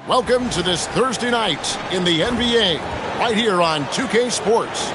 Welcome to this Thursday night in the NBA, right here on 2K Sports.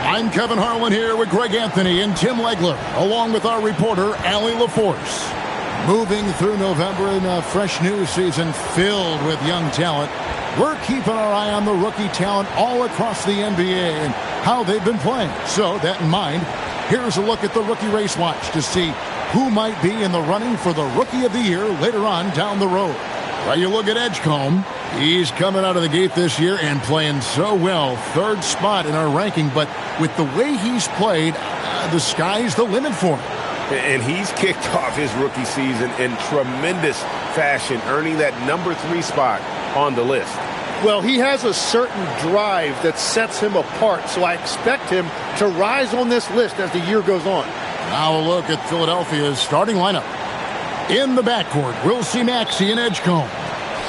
I'm Kevin Harlan here with Greg Anthony and Tim Legler, along with our reporter, Allie LaForce. Moving through November in a fresh new season filled with young talent, we're keeping our eye on the rookie talent all across the NBA and how they've been playing. So, that in mind, here's a look at the Rookie Race Watch to see who might be in the running for the Rookie of the Year later on down the road. Well, you look at Edgecombe. He's coming out of the gate this year and playing so well. Third spot in our ranking, but with the way he's played, the sky's the limit for him. And he's kicked off his rookie season in tremendous fashion, earning that number 3 spot on the list. Well, he has a certain drive that sets him apart, so I expect him to rise on this list as the year goes on. Now a look at Philadelphia's starting lineup. In the backcourt, we'll see Maxey and Edgecombe.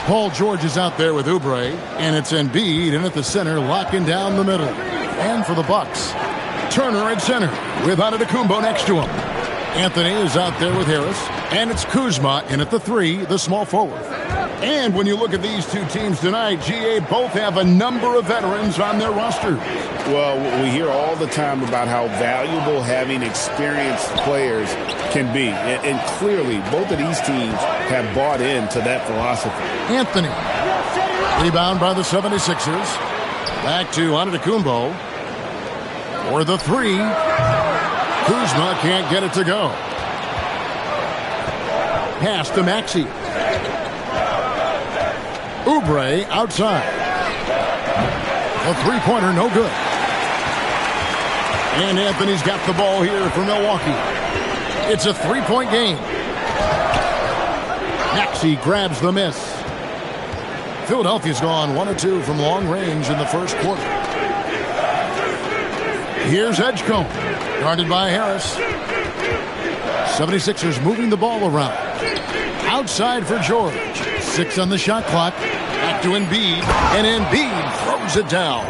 Paul George is out there with Oubre, and it's Embiid in at the center, locking down the middle. And for the Bucks, Turner at center with Antetokounmpo next to him. Anthony is out there with Harris, and it's Kuzma in at the 3, the small forward. And when you look at these two teams tonight, GA, both have a number of veterans on their roster. Well, we hear all the time about how valuable having experienced players can be. And clearly, both of these teams have bought into that philosophy. Anthony. Rebound by the 76ers. Back to Antetokounmpo. For the 3. Kuzma can't get it to go. Pass to Maxey. Oubre outside. A three-pointer, no good. And Anthony's got the ball here for Milwaukee. It's a 3-point game. Maxey grabs the miss. Philadelphia's gone 1 of 2 from long range in the first quarter. Here's Edgecombe, guarded by Harris. 76ers moving the ball around. Outside for George. 6 on the shot clock. Back to Embiid, and Embiid throws it down.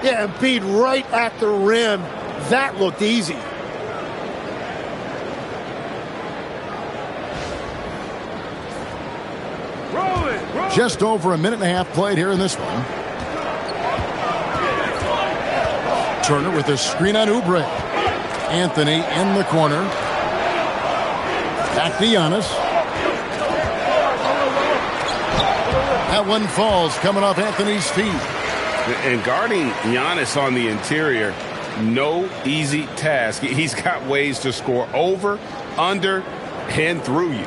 Yeah, Embiid right at the rim. That looked easy. Just over a minute and a half played here in this one. Turner with a screen on Oubre. Anthony in the corner. Back to Giannis. That one falls coming off Anthony's feet. And guarding Giannis on the interior, no easy task. He's got ways to score over, under, and through you.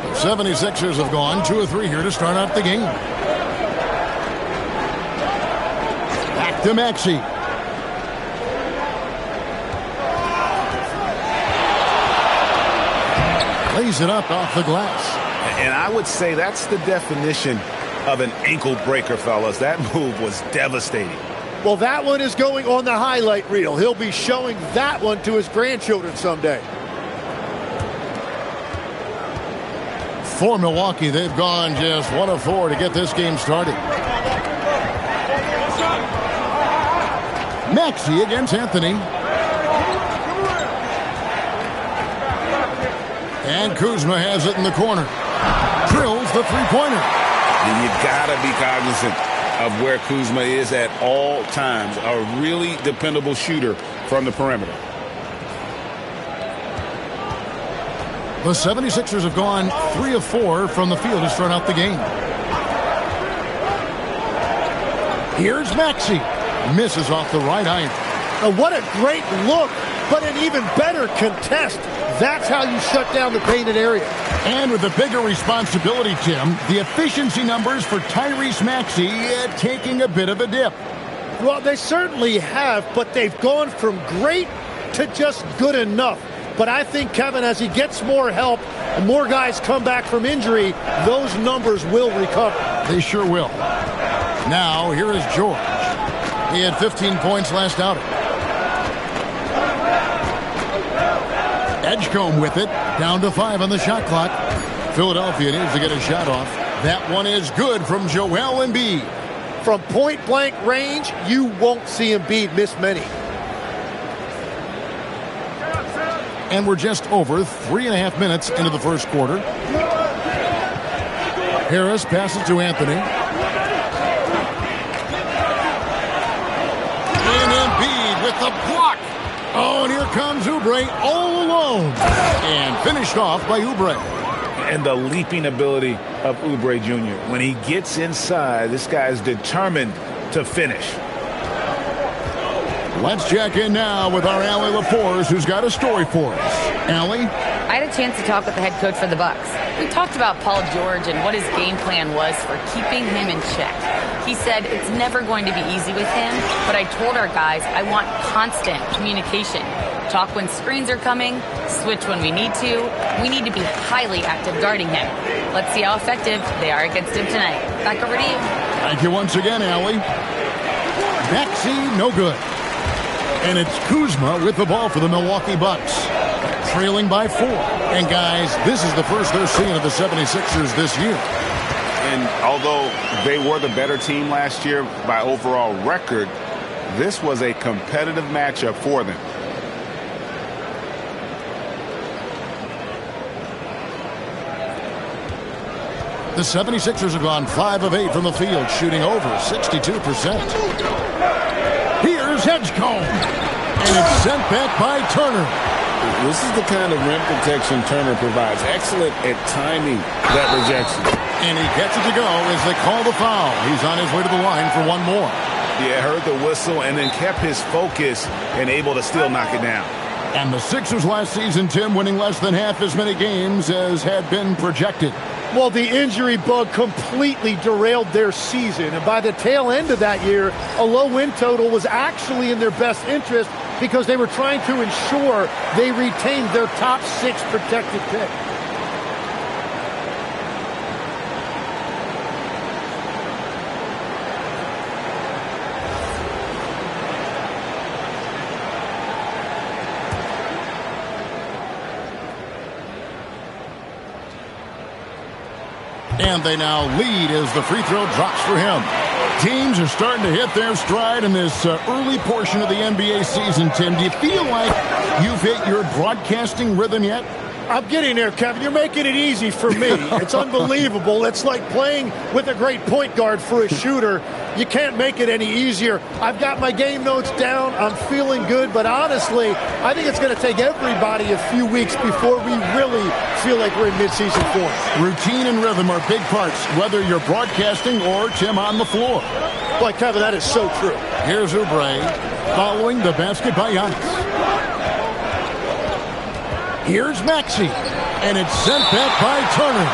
The 76ers have gone 2 of 3 here to start out the game. Back to Maxey. Lays it up off the glass. And I would say that's the definition of an ankle breaker, fellas. That move was devastating. Well, that one is going on the highlight reel. He'll be showing that one to his grandchildren someday. For Milwaukee, they've gone just 1 of 4 to get this game started. Maxey against Anthony. And Kuzma has it in the corner. Drills the three-pointer. And you gotta be cognizant of where Kuzma is at all times. A really dependable shooter from the perimeter. The 76ers have gone 3 of 4 from the field to start out the game. Here's Maxey. Misses off the right iron. What a great look, but an even better contest. That's how you shut down the painted area. And with a bigger responsibility, Tim, the efficiency numbers for Tyrese Maxey taking a bit of a dip. Well, they certainly have, but they've gone from great to just good enough. But I think, Kevin, as he gets more help and more guys come back from injury, those numbers will recover. They sure will. Now, here is George. He had 15 points last outing. Edgecombe with it, down to 5 on the shot clock. Philadelphia needs to get a shot off. That one is good from Joel Embiid. From point-blank range, you won't see Embiid miss many. And we're just over 3.5 minutes into the first quarter. Harris passes to Anthony. And Embiid with the block. Oh, and here comes Oubre all alone. And finished off by Oubre. And the leaping ability of Oubre Jr. When he gets inside, this guy is determined to finish. Let's check in now with our Allie LaForce, who's got a story for us. Allie? I had a chance to talk with the head coach for the Bucks. We talked about Paul George and what his game plan was for keeping him in check. He said it's never going to be easy with him, but I told our guys I want constant communication. Talk when screens are coming, switch when we need to. We need to be highly active guarding him. Let's see how effective they are against him tonight. Back over to you. Thank you once again, Allie. Maxey, no good. And it's Kuzma with the ball for the Milwaukee Bucks. Trailing by 4. And guys, this is the first they're seeing of the 76ers this year. And although they were the better team last year by overall record, this was a competitive matchup for them. The 76ers have gone 5 of 8 from the field, shooting over 62%. Here's Edgecombe. And it's sent back by Turner. This is the kind of rim protection Turner provides. Excellent at timing that rejection. And he gets it to go as they call the foul. He's on his way to the line for one more. Yeah, heard the whistle and then kept his focus and able to still knock it down. And the Sixers last season, Tim, winning less than half as many games as had been projected. Well, the injury bug completely derailed their season. And by the tail end of that year, a low win total was actually in their best interest because they were trying to ensure they retained their top 6 protected pick. And they now lead as the free throw drops for him. Teams are starting to hit their stride in this early portion of the NBA season, Tim. Do you feel like you've hit your broadcasting rhythm yet? I'm getting there, Kevin. You're making it easy for me. It's unbelievable. It's like playing with a great point guard for a shooter. You can't make it any easier. I've got my game notes down. I'm feeling good. But honestly, I think it's going to take everybody a few weeks before we really feel like we're in midseason form. Routine and rhythm are big parts, whether you're broadcasting or, Tim, on the floor. Boy, Kevin, that is so true. Here's Oubre following the basket by Giannis. Here's Maxey, and it's sent back by Turner.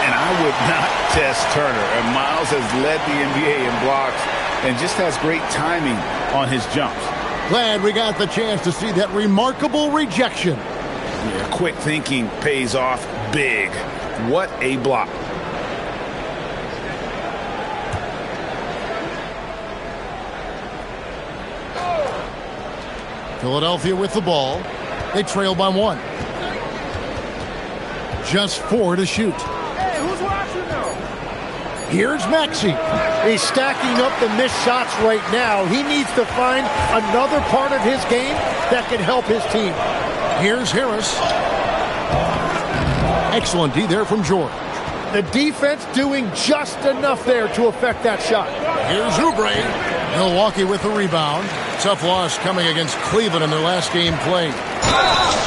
And I would not test Turner. And Miles has led the NBA in blocks and just has great timing on his jumps. Glad we got the chance to see that remarkable rejection. Yeah, quick thinking pays off big. What a block. Philadelphia with the ball. They trail by 1. Just 4 to shoot. Hey, who's watching now? Here's Maxey. He's stacking up the missed shots right now. He needs to find another part of his game that can help his team. Here's Harris. Excellent D there from George. The defense doing just enough there to affect that shot. Here's Oubre. Milwaukee with the rebound. Tough loss coming against Cleveland in their last game played.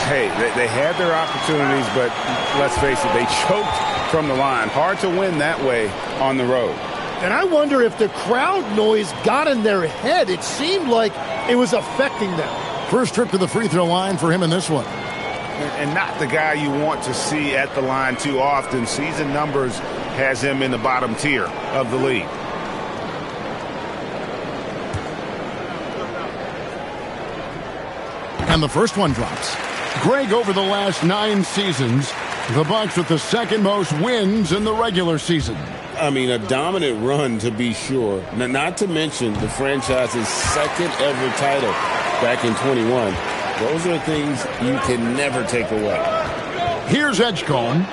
Hey, they had their opportunities, but let's face it, they choked from the line. Hard to win that way on the road. And I wonder if the crowd noise got in their head. It seemed like it was affecting them. First trip to the free throw line for him in this one. And not the guy you want to see at the line too often. Season numbers has him in the bottom tier of the league. And the first one drops. Greg, over the last 9 seasons, the Bucks with the second most wins in the regular season. I mean, a dominant run to be sure. Not to mention the franchise's second ever title back in 21. Those are things you can never take away. Here's Edgecombe.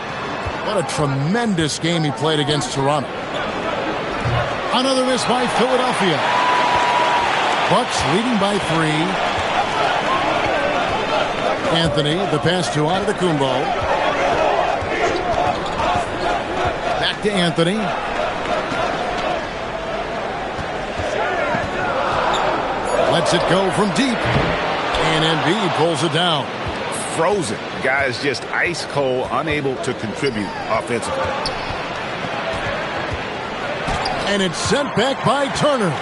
What a tremendous game he played against Toronto. Another miss by Philadelphia. Bucks leading by 3. Anthony, the pass to Antetokounmpo. Back to Anthony. Lets it go from deep. And Embiid pulls it down. Frozen. Guy is just ice cold, unable to contribute offensively. And it's sent back by Turner.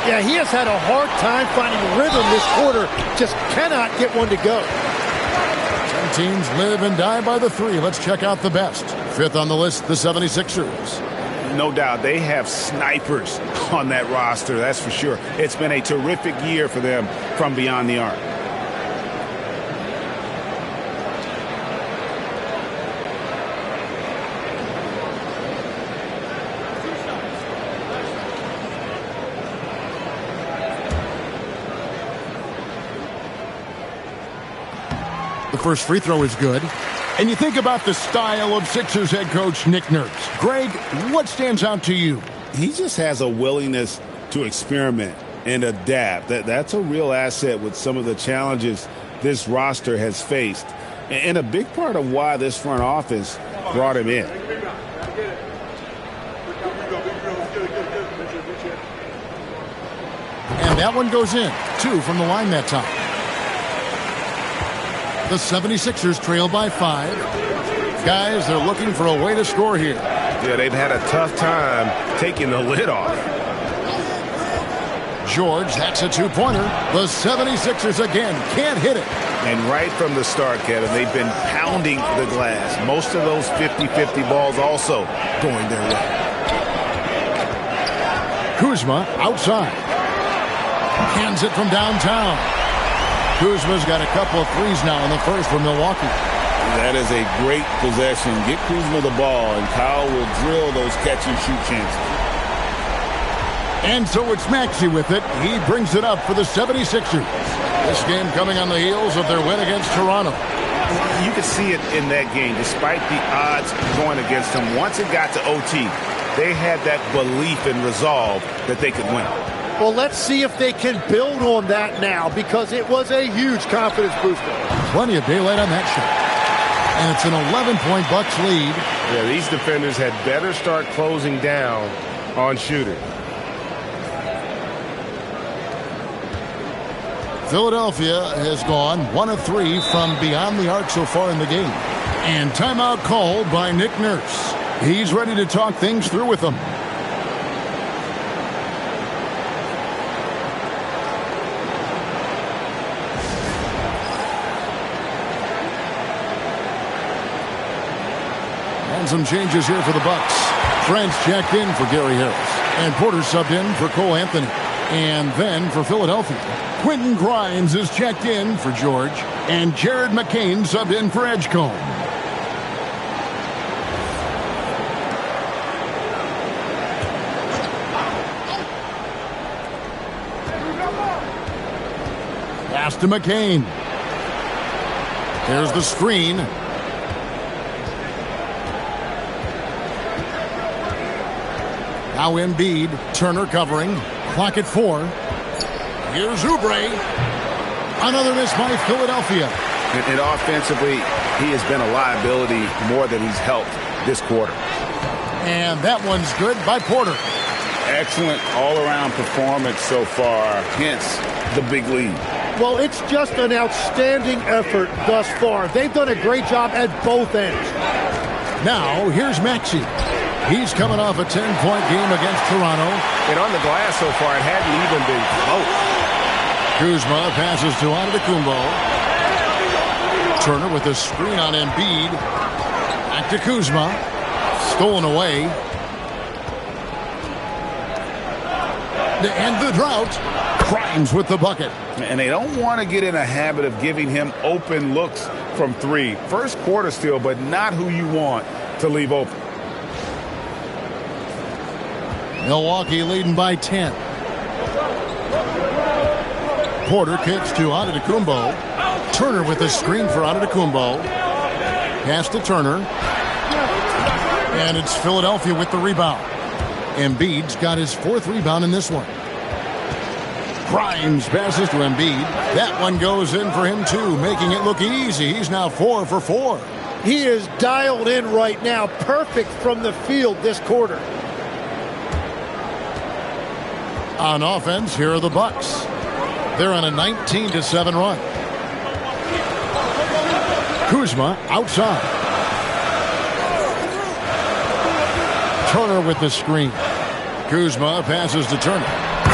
Yeah, he has had a hard time finding rhythm this quarter. Just cannot get one to go. Some teams live and die by the three. Let's check out the best. Fifth on the list, the 76ers. No doubt they have snipers on that roster, that's for sure. It's been a terrific year for them from beyond the arc. The first free throw is good. And you think about the style of Sixers head coach Nick Nurse. Greg, what stands out to you? He just has a willingness to experiment and adapt. That's a real asset with some of the challenges this roster has faced. And a big part of why this front office brought him in. And that one goes in. 2 from the line that time. The 76ers trail by 5. Guys, they're looking for a way to score here. Yeah, they've had a tough time taking the lid off. George, that's a two-pointer. The 76ers again can't hit it. And right from the start, Kevin, they've been pounding the glass. Most of those 50-50 balls also going their way. Kuzma outside. Hands it from downtown. Kuzma's got a couple of threes now in the first for Milwaukee. That is a great possession. Get Kuzma the ball, and Kyle will drill those catch-and-shoot chances. And so it's Maxey with it. He brings it up for the 76ers. This game coming on the heels of their win against Toronto. You could see it in that game. Despite the odds going against them, once it got to OT, they had that belief and resolve that they could win. Well, let's see if they can build on that now, because it was a huge confidence booster. Plenty of daylight on that shot. And it's an 11-point Bucks lead. Yeah, these defenders had better start closing down on shooters. Philadelphia has gone 1 of 3 from beyond the arc so far in the game. And timeout called by Nick Nurse. He's ready to talk things through with them. And some changes here for the Bucks. French checked in for Gary Harris. And Porter subbed in for Cole Anthony. And then for Philadelphia, Quentin Grimes is checked in for George. And Jared McCain subbed in for Edgecombe. Pass to McCain. There's the screen. Now Embiid, Turner covering. Clock at 4. Here's Oubre. Another miss by Philadelphia. And offensively, he has been a liability more than he's helped this quarter. And that one's good by Porter. Excellent all-around performance so far, hence the big lead. Well, it's just an outstanding effort thus far. They've done a great job at both ends. Now, here's Maxey. He's coming off a 10-point game against Toronto. And on the glass so far, it hadn't even been close. Kuzma passes to Antetokounmpo. Turner with a screen on Embiid. Back to Kuzma. Stolen away. To end the drought. Grimes with the bucket. And they don't want to get in a habit of giving him open looks from 3. First quarter still, but not who you want to leave open. Milwaukee leading by 10. Porter kicks to Antetokounmpo. Turner with a screen for Antetokounmpo. Pass to Turner. And it's Philadelphia with the rebound. Embiid's got his 4th rebound in this one. Grimes passes to Embiid. That one goes in for him, too, making it look easy. He's now 4 for 4. He is dialed in right now. Perfect from the field this quarter. On offense, here are the Bucks. They're on a 19-7 run. Kuzma outside. Turner with the screen. Kuzma passes to Turner.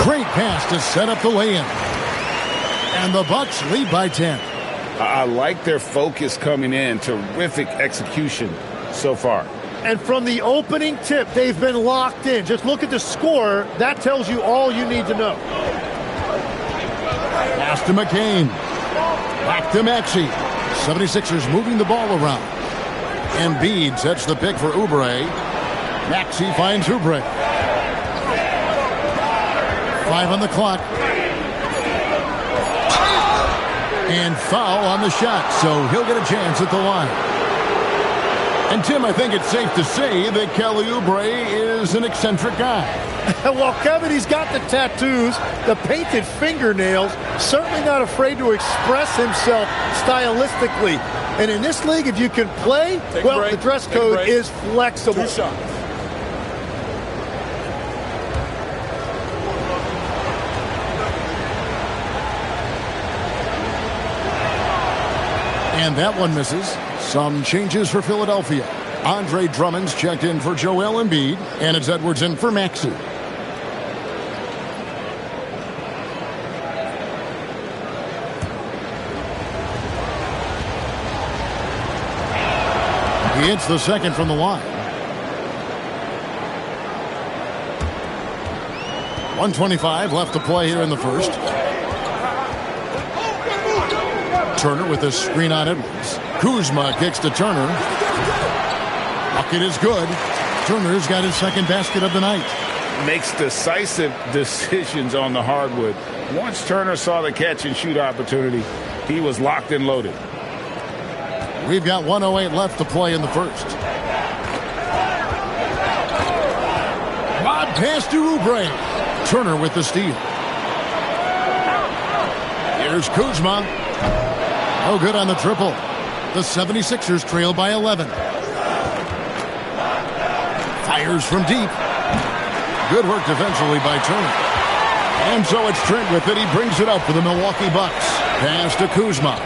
Great pass to set up the lay-in. And the Bucks lead by 10. I like their focus coming in. Terrific execution so far. And from the opening tip, they've been locked in. Just look at the score. That tells you all you need to know. Pass to McCain. Back to Maxey. 76ers moving the ball around. Embiid sets the pick for Oubre. Maxey finds Oubre. 5 on the clock. And foul on the shot, so he'll get a chance at the line. And, Tim, I think it's safe to say that Kelly Oubre is an eccentric guy. Well, Kevin, he's got the tattoos, the painted fingernails, certainly not afraid to express himself stylistically. And in this league, if you can play, well, the dress code is flexible. 2 shots. And that one misses. Some changes for Philadelphia. Andre Drummond's checked in for Joel Embiid, and it's Edwards in for Maxey. He hits the second from the line. 1:25 left to play here in the first. Turner with a screen on Edwards. Kuzma kicks to Turner. Bucket is good. Turner's got his second basket of the night. Makes decisive decisions on the hardwood. Once Turner saw the catch and shoot opportunity, he was locked and loaded. We've got 1:08 left to play in the first. Lob pass to Oubre. Turner with the steal. Here's Kuzma. No good on the triple. The 76ers trail by 11. Fires from deep. Good work defensively by Turner. And so it's Trent with it. He brings it up for the Milwaukee Bucks. Pass to Kuzma.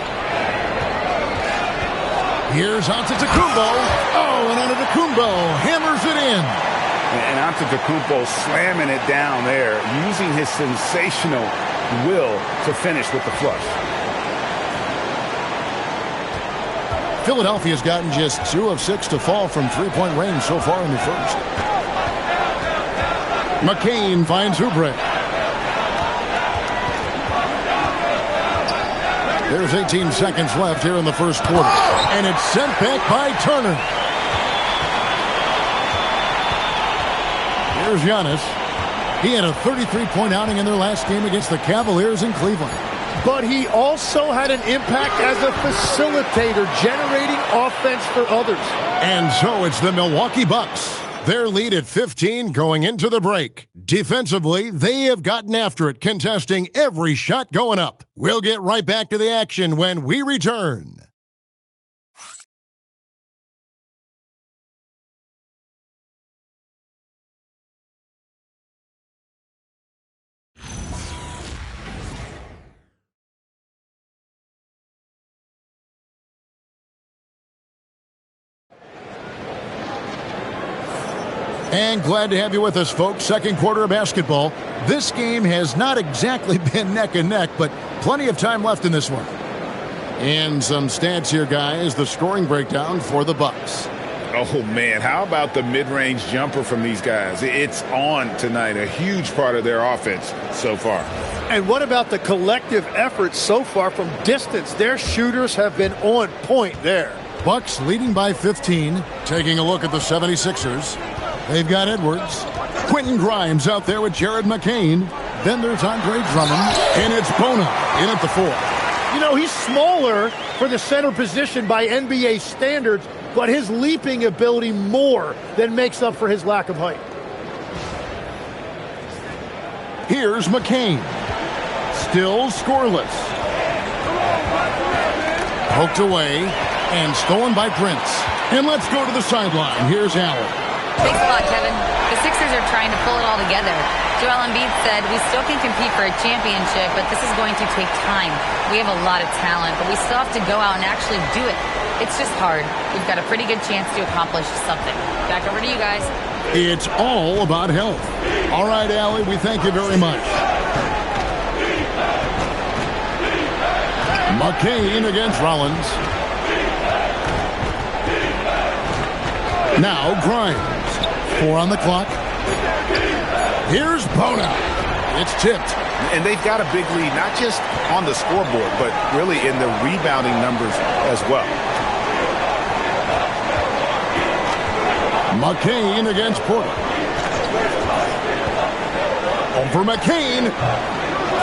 Here's Antetokounmpo. Oh, and Antetokounmpo hammers it in. And Antetokounmpo slamming it down there, using his sensational will to finish with the flush. Philadelphia's gotten just 2 of 6 to fall from three-point range so far in the first. McCain finds Oubre. There's 18 seconds left here in the first quarter. And it's sent back by Turner. Here's Giannis. He had a 33-point outing in their last game against the Cavaliers in Cleveland. But he also had an impact as a facilitator, generating offense for others. And so it's the Milwaukee Bucks. Their lead at 15 going into the break. Defensively, they have gotten after it, contesting every shot going up. We'll get right back to the action when we return. And glad to have you with us, folks. Second quarter of basketball. This game has not exactly been neck and neck, but plenty of time left in this one. And some stats here, guys. The scoring breakdown for the Bucks. Oh, man, how about the mid-range jumper from these guys? It's on tonight, a huge part of their offense so far. And what about the collective effort so far from distance? Their shooters have been on point there. Bucks leading by 15. Taking a look at the 76ers. They've got Edwards. Quentin Grimes out there with Jared McCain. Then there's Andre Drummond. And it's Bona in at the 4. You know, he's smaller for the center position by NBA standards, but his leaping ability more than makes up for his lack of height. Here's McCain. still scoreless. Poked away and stolen by Prince. And let's go to the sideline. Here's Allen. Thanks a lot, Kevin. The Sixers are trying to pull it all together. Joel Embiid said, we still can compete for a championship, but this is going to take time. We have a lot of talent, but we still have to go out and actually do it. It's just hard. We've got a pretty good chance to accomplish something. Back over to you guys. It's all about health. All right, Allie, we thank you very much. McCain against Rollins. Now Grimes. 4 on the clock. Here's Bona. It's tipped. And they've got a big lead, not just on the scoreboard, but really in the rebounding numbers as well. McCain against Porter. Over McCain.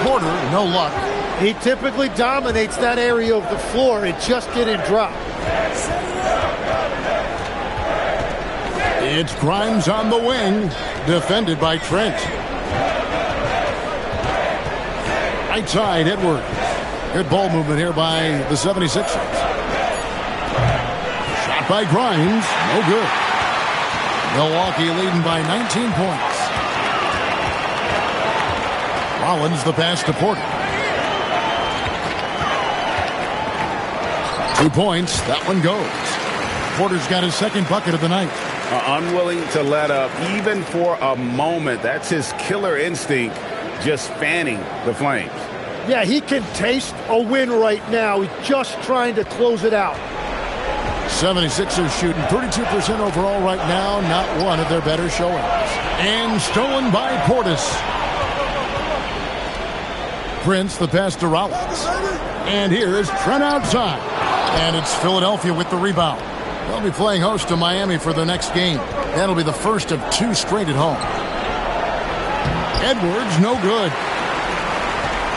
Porter, no luck. He typically dominates that area of the floor. It just didn't drop. It's Grimes on the wing, defended by Trent. Right side, Edwards. Good ball movement here by the 76ers. Shot by Grimes, no good. Milwaukee leading by 19 points. Rollins the pass to Porter. 2 points, that one goes. Porter's got his second bucket of the night. Unwilling to let up even for a moment. That's his killer instinct, just fanning the flames. Yeah, he can taste a win right now. He's just trying to close it out. 76ers shooting 32% overall right now. Not one of their better showings. And stolen by Portis. Prince the pass to Rollins. And here is Trent outside. And it's Philadelphia with the rebound. They'll be playing host to Miami for their next game. That'll be the first of 2 straight at home. Edwards, no good.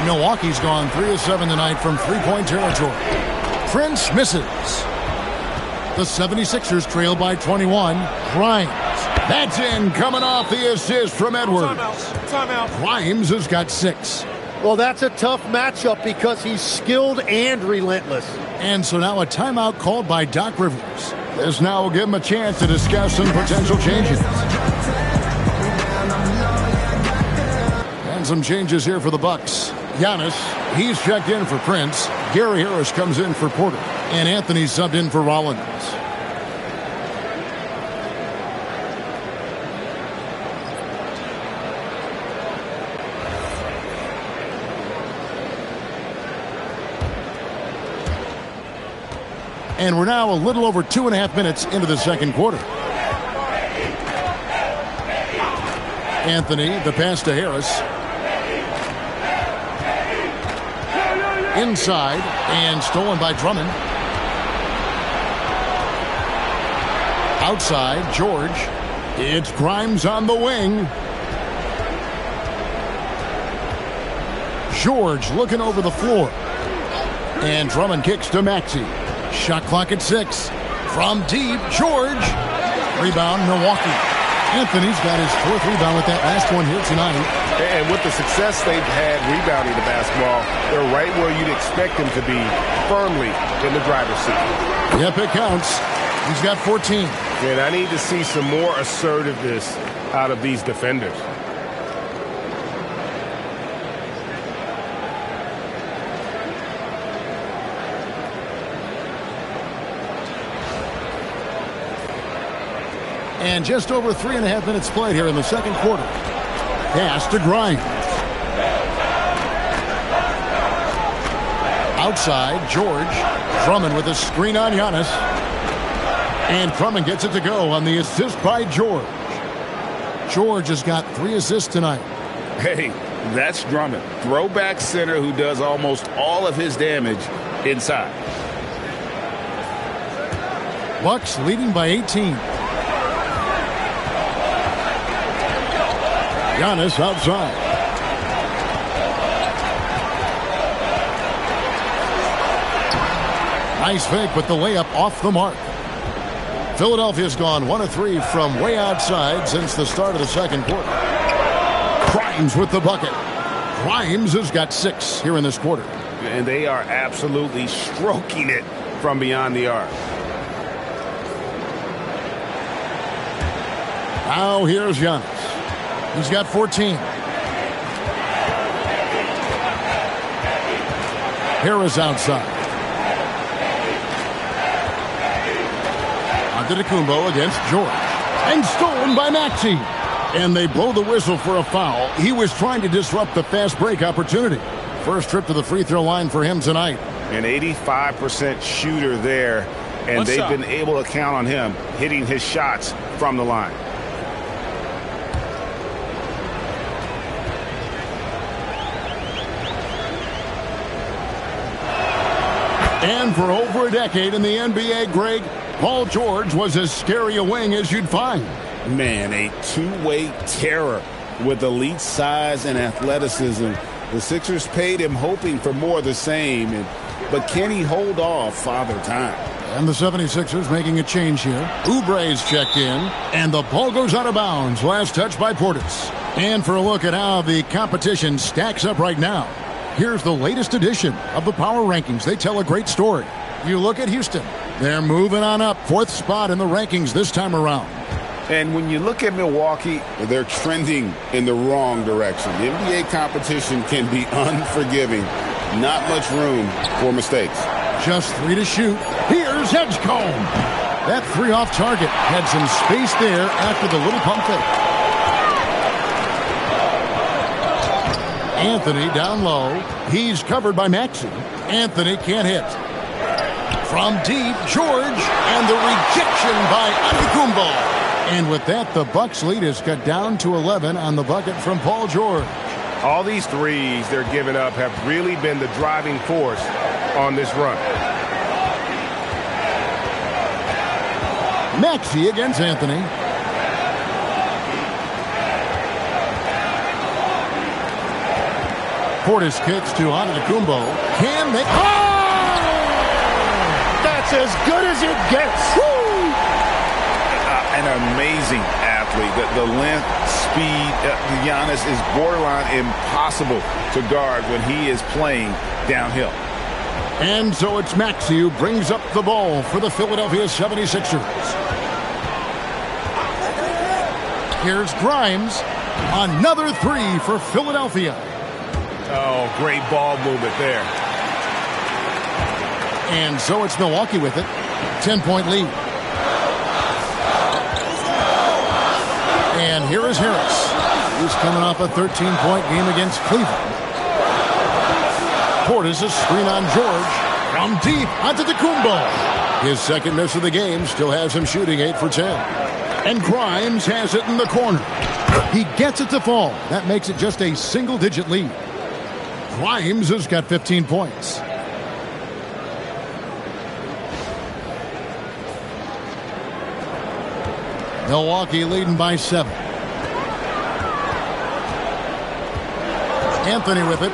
Milwaukee's gone 3 of 7 tonight from three-point territory. Prince misses. The 76ers trail by 21. Grimes. That's in, coming off the assist from Edwards. Timeout. Grimes has got 6. Well, that's a tough matchup because he's skilled and relentless. And so now a timeout called by Doc Rivers. This now will give him a chance to discuss some potential changes. And some changes here for the Bucks. Giannis, he's checked in for Prince. Gary Harris comes in for Porter. And Anthony subbed in for Rollins. And we're now a little over 2.5 minutes into the second quarter. Anthony, the pass to Harris. Inside, and stolen by Drummond. Outside, George. It's Grimes on the wing. George looking over the floor. And Drummond kicks to Maxey. Shot clock at 6. From deep, George. Rebound, Milwaukee. Anthony's got his 4th rebound with that last one here tonight. And with the success they've had rebounding the basketball, they're right where you'd expect them to be, firmly in the driver's seat. Yep, it counts. He's got 14. And I need to see some more assertiveness out of these defenders. And just over 3.5 minutes played here in the second quarter. Pass to Grimes. Outside, George. Drummond with a screen on Giannis. And Drummond gets it to go on the assist by George. George has got 3 assists tonight. Hey, that's Drummond. Throwback center who does almost all of his damage inside. Bucks leading by 18. Giannis outside. Nice fake, but the layup off the mark. Philadelphia's gone 1 of 3 from way outside since the start of the second quarter. Grimes with the bucket. Grimes has got 6 here in this quarter. And they are absolutely stroking it from beyond the arc. Now here's Giannis. He's got 14. Harris outside. Antetokounmpo against George. And stolen by Maxey. And they blow the whistle for a foul. He was trying to disrupt the fast break opportunity. First trip to the free throw line for him tonight. An 85% shooter there. And they've been able to count on him hitting his shots from the line. And for over a decade in the NBA, Greg, Paul George was as scary a wing as you'd find. Man, a two-way terror with elite size and athleticism. The Sixers paid him hoping for more of the same, but can he hold off Father Time? And the 76ers making a change here. Oubre's checked in, and the ball goes out of bounds. Last touch by Portis. And for a look at how the competition stacks up right now, here's the latest edition of the Power Rankings. They tell a great story. You look at Houston. They're moving on up. 4th spot in the rankings this time around. And when you look at Milwaukee, they're trending in the wrong direction. The NBA competition can be unforgiving. Not much room for mistakes. Just 3 to shoot. Here's Edgecombe. That 3 off target had some space there after the little pump fake. Anthony down low. He's covered by Maxey. Anthony can't hit. From deep, George, and the rejection by Antetokounmpo. And with that, the Bucks lead is cut down to 11 on the bucket from Paul George. All these threes they're giving up have really been the driving force on this run. Maxey against Anthony. Portis kicks to Antetokounmpo. Can they? Oh! That's as good as it gets. Woo! An amazing athlete. The length, speed, Giannis is borderline impossible to guard when he is playing downhill. And so it's Maxey who brings up the ball for the Philadelphia 76ers. Here's Grimes. Another 3 for Philadelphia. Oh, great ball movement there. And so it's Milwaukee with it. 10-point lead. And here is Harris. He's coming off a 13-point game against Cleveland. Portis a screen on George. From deep onto Antetokounmpo. His second miss of the game still has him shooting 8 for 10. And Grimes has it in the corner. He gets it to fall. That makes it just a single-digit lead. Grimes has got 15 points. Milwaukee leading by 7. Anthony with it.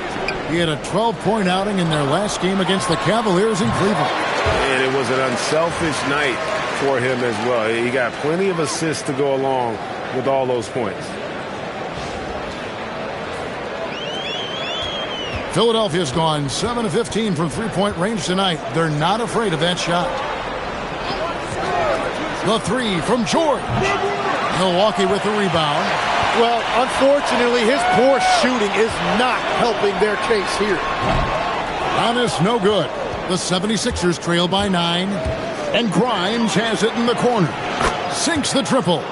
He had a 12-point outing in their last game against the Cavaliers in Cleveland. And it was an unselfish night for him as well. He got plenty of assists to go along with all those points. Philadelphia's gone 7 of 15 from three-point range tonight. They're not afraid of that shot. The 3 from George. Milwaukee with the rebound. Well, unfortunately, his poor shooting is not helping their case here. Giannis no good. The 76ers trail by 9. And Grimes has it in the corner. Sinks the triple.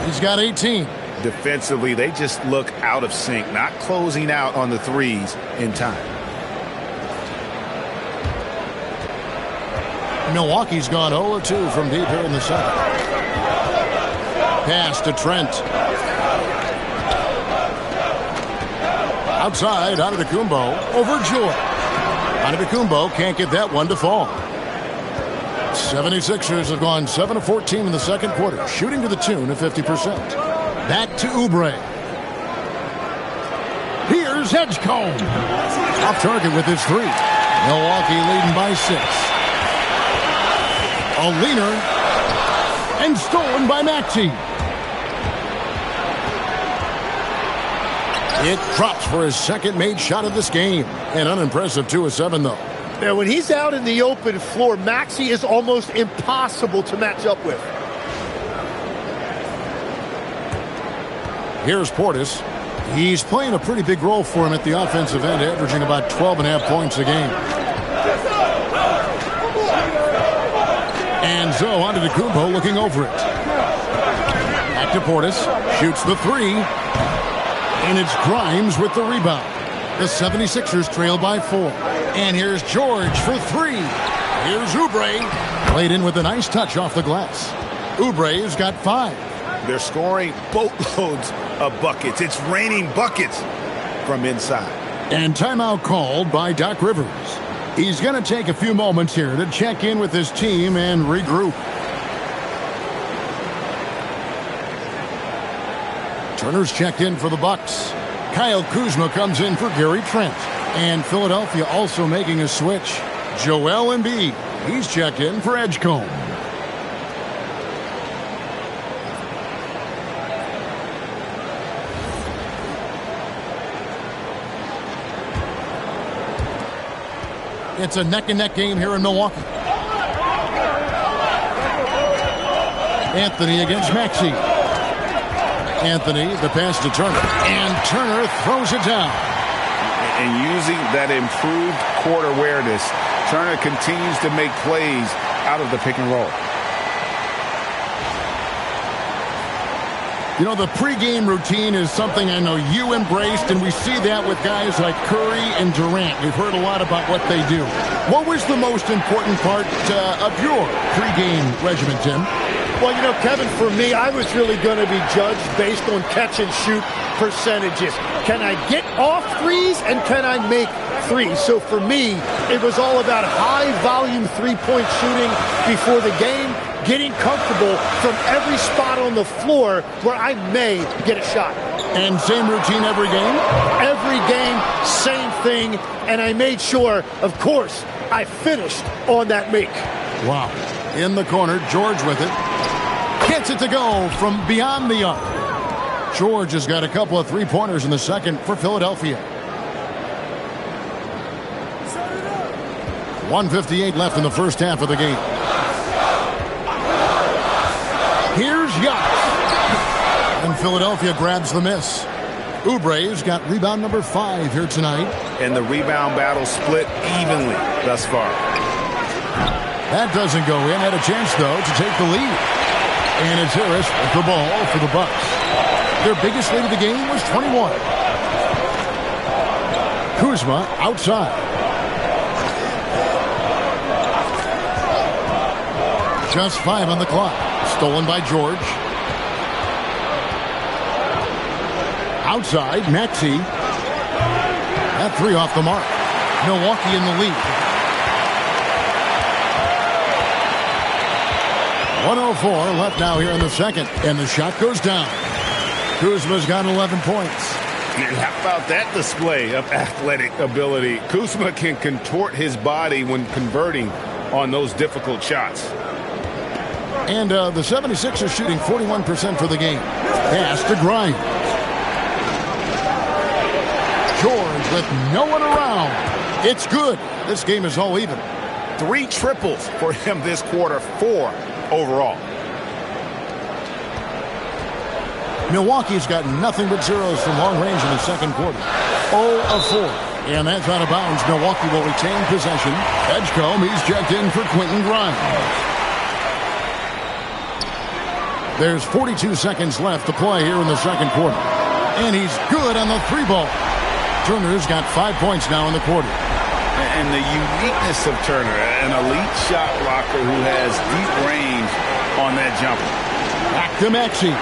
He's got 18. Defensively, they just look out of sync, not closing out on the threes in time. Milwaukee's gone 0-2 from deep here in the second. Pass to Trent. Outside, Antetokounmpo over George. Antetokounmpo can't get that one to fall. 76ers have gone 7 of 14 in the second quarter, shooting to the tune of 50%. Back to Oubre. Here's Edgecombe. Off target with his 3. Milwaukee leading by 6. A leaner. And stolen by Maxey. It drops for his second made shot of this game. An unimpressive 2 of 7, though. Now, when he's out in the open floor, Maxey is almost impossible to match up with. Here's Portis. He's playing a pretty big role for him at the offensive end, averaging about 12.5 points a game. And so on to DeCumbo looking over it. Back to Portis. Shoots the 3. And it's Grimes with the rebound. The 76ers trail by 4. And here's George for 3. Here's Oubre. Played in with a nice touch off the glass. Oubre's got 5. They're scoring boatloads of buckets. It's raining buckets from inside. And timeout called by Doc Rivers. He's going to take a few moments here to check in with his team and regroup. Turner's checked in for the Bucks. Kyle Kuzma comes in for Gary Trent. And Philadelphia also making a switch. Joel Embiid. He's checked in for Edgecombe. It's a neck-and-neck game here in Milwaukee. Anthony against Maxey. Anthony, the pass to Turner. And Turner throws it down. And using that improved court awareness, Turner continues to make plays out of the pick and roll. You know, the pregame routine is something I know you embraced, and we see that with guys like Curry and Durant. We've heard a lot about what they do. What was the most important part of your pregame regimen, Tim? Well, you know, Kevin, for me, I was really going to be judged based on catch-and-shoot percentages. Can I get off threes, and can I make threes? So for me, it was all about high-volume three-point shooting before the game, getting comfortable from every spot on the floor where I may get a shot. And same routine every game? Every game, same thing, and I made sure, of course, I finished on that make. Wow. In the corner, George with it. Gets it to go from beyond the arc. George has got a couple of three-pointers in the second for Philadelphia. 1:58 left in the first half of the game. Here's Giannis. And Philadelphia grabs the miss. Oubre's got rebound number 5 here tonight. And the rebound battle split evenly thus far. That doesn't go in. Had a chance, though, to take the lead. And it's Harris with the ball for the Bucks. Their biggest lead of the game was 21. Kuzma outside. Just 5 on the clock. Stolen by George. Outside, Maxey. That 3 off the mark. Milwaukee in the lead. 1:04 left now here in the second. And the shot goes down. Kuzma's got 11 points. And how about that display of athletic ability? Kuzma can contort his body when converting on those difficult shots. And the 76ers shooting 41% for the game. Pass to Grimes. George with no one around. It's good. This game is all even. 3 triples for him this quarter, 4 overall. Milwaukee's got nothing but zeros from long range in the second quarter. 0 of 4. And that's out of bounds. Milwaukee will retain possession. Edgecombe, he's checked in for Quentin Grimes. There's 42 seconds left to play here in the second quarter. And he's good on the 3-ball. Turner's got 5 points now in the quarter. And the uniqueness of Turner, an elite shot blocker who has deep range on that jumper. Back to Maxey.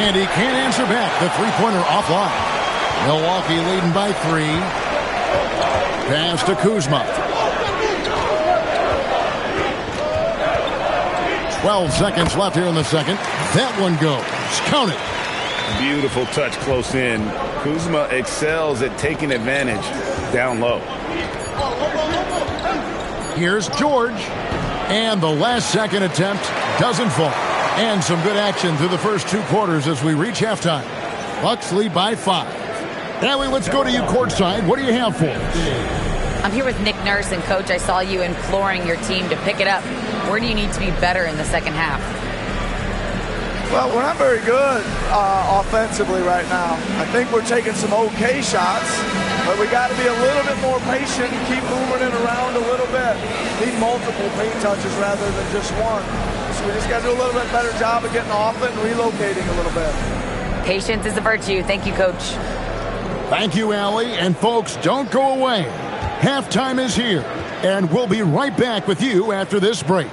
And he can't answer back. The three-pointer offline. Milwaukee leading by 3. Pass to Kuzma. 12 seconds left here in the second. That one goes. Count it. Beautiful touch close in. Kuzma excels at taking advantage down low. Here's George. And the last second attempt doesn't fall. And some good action through the first 2 quarters as we reach halftime. Bucks lead by 5. Allie, let's go to you courtside. What do you have for us? I'm here with Nick Nurse, and Coach, I saw you imploring your team to pick it up. Where do you need to be better in the second half? Well, we're not very good offensively right now. I think we're taking some okay shots, but we got to be a little bit more patient and keep moving it around a little bit. Need multiple paint touches rather than just one. So we just got to do a little bit better job of getting off it and relocating a little bit. Patience is a virtue. Thank you, Coach. Thank you, Allie. And folks, don't go away. Halftime is here, and we'll be right back with you after this break.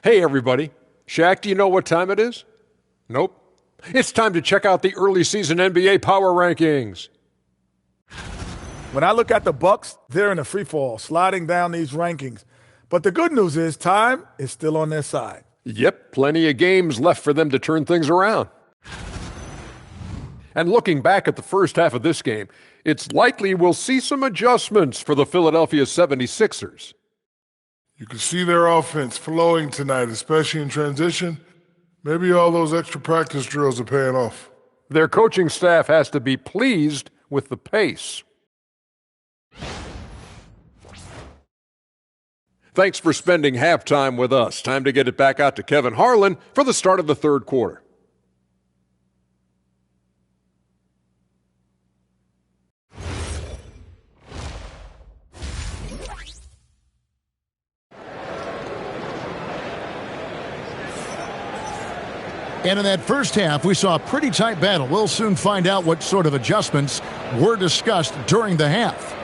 Hey, everybody. Shaq, do you know what time it is? Nope. It's time to check out the early season NBA Power Rankings. When I look at the Bucks, they're in a free fall, sliding down these rankings. But the good news is time is still on their side. Yep, plenty of games left for them to turn things around. And looking back at the first half of this game, it's likely we'll see some adjustments for the Philadelphia 76ers. You can see their offense flowing tonight, especially in transition. Maybe all those extra practice drills are paying off. Their coaching staff has to be pleased with the pace. Thanks for spending halftime with us. Time to get it back out to Kevin Harlan for the start of the third quarter. And in that first half, we saw a pretty tight battle. We'll soon find out what sort of adjustments were discussed during the half.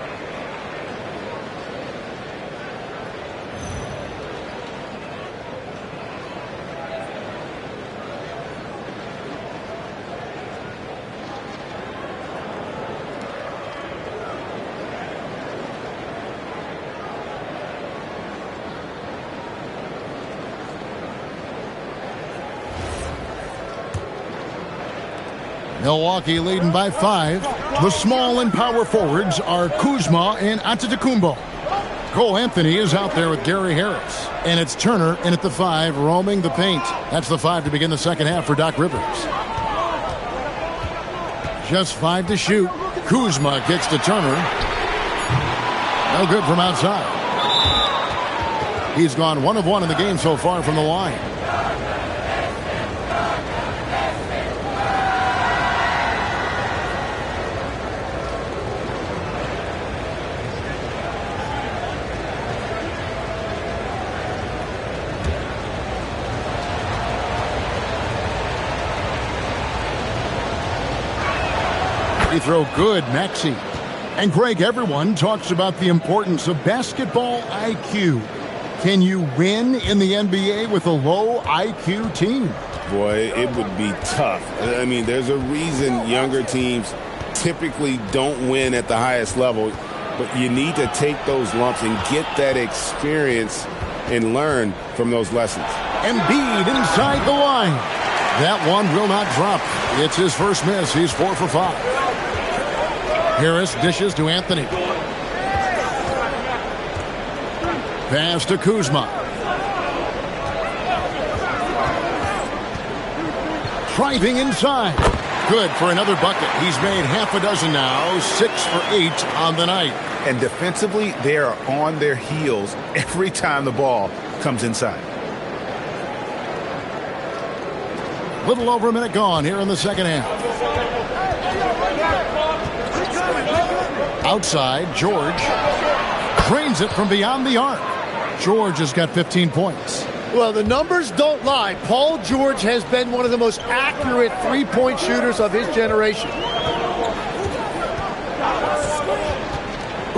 Milwaukee leading by 5. The small and power forwards are Kuzma and Antetokounmpo. Cole Anthony is out there with Gary Harris. And it's Turner in at the 5, roaming the paint. That's the 5 to begin the second half for Doc Rivers. Just 5 to shoot. Kuzma kicks to Turner. No good from outside. He's gone 1 of 1 in the game so far from the line. Free throw good, Maxey. And Greg, everyone talks about the importance of basketball IQ. Can you win in the NBA with a low IQ team? Boy, it would be tough. I mean, there's a reason younger teams typically don't win at the highest level, but you need to take those lumps and get that experience and learn from those lessons. Embiid inside the line. That one will not drop. It's his first miss. He's 4 for 5. Harris dishes to Anthony. Pass to Kuzma. Driving inside. Good for another bucket. He's made half a dozen now, 6 for 8 on the night. And defensively, they are on their heels every time the ball comes inside. Little over a minute gone here in the second half. Outside, George drains it from beyond the arc. George has got 15 points. Well, the numbers don't lie. Paul George has been one of the most accurate three-point shooters of his generation.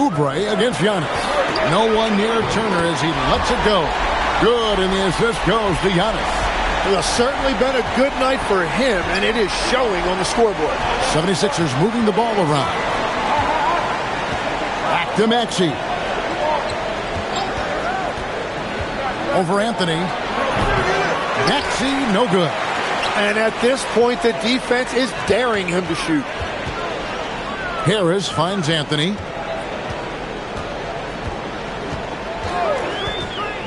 Oubre against Giannis. No one near Turner as he lets it go. Good, and the assist goes to Giannis. It has certainly been a good night for him, and it is showing on the scoreboard. 76ers moving the ball around. Back to Maxey. Over Anthony. Maxey, no good. And at this point, the defense is daring him to shoot. Harris finds Anthony.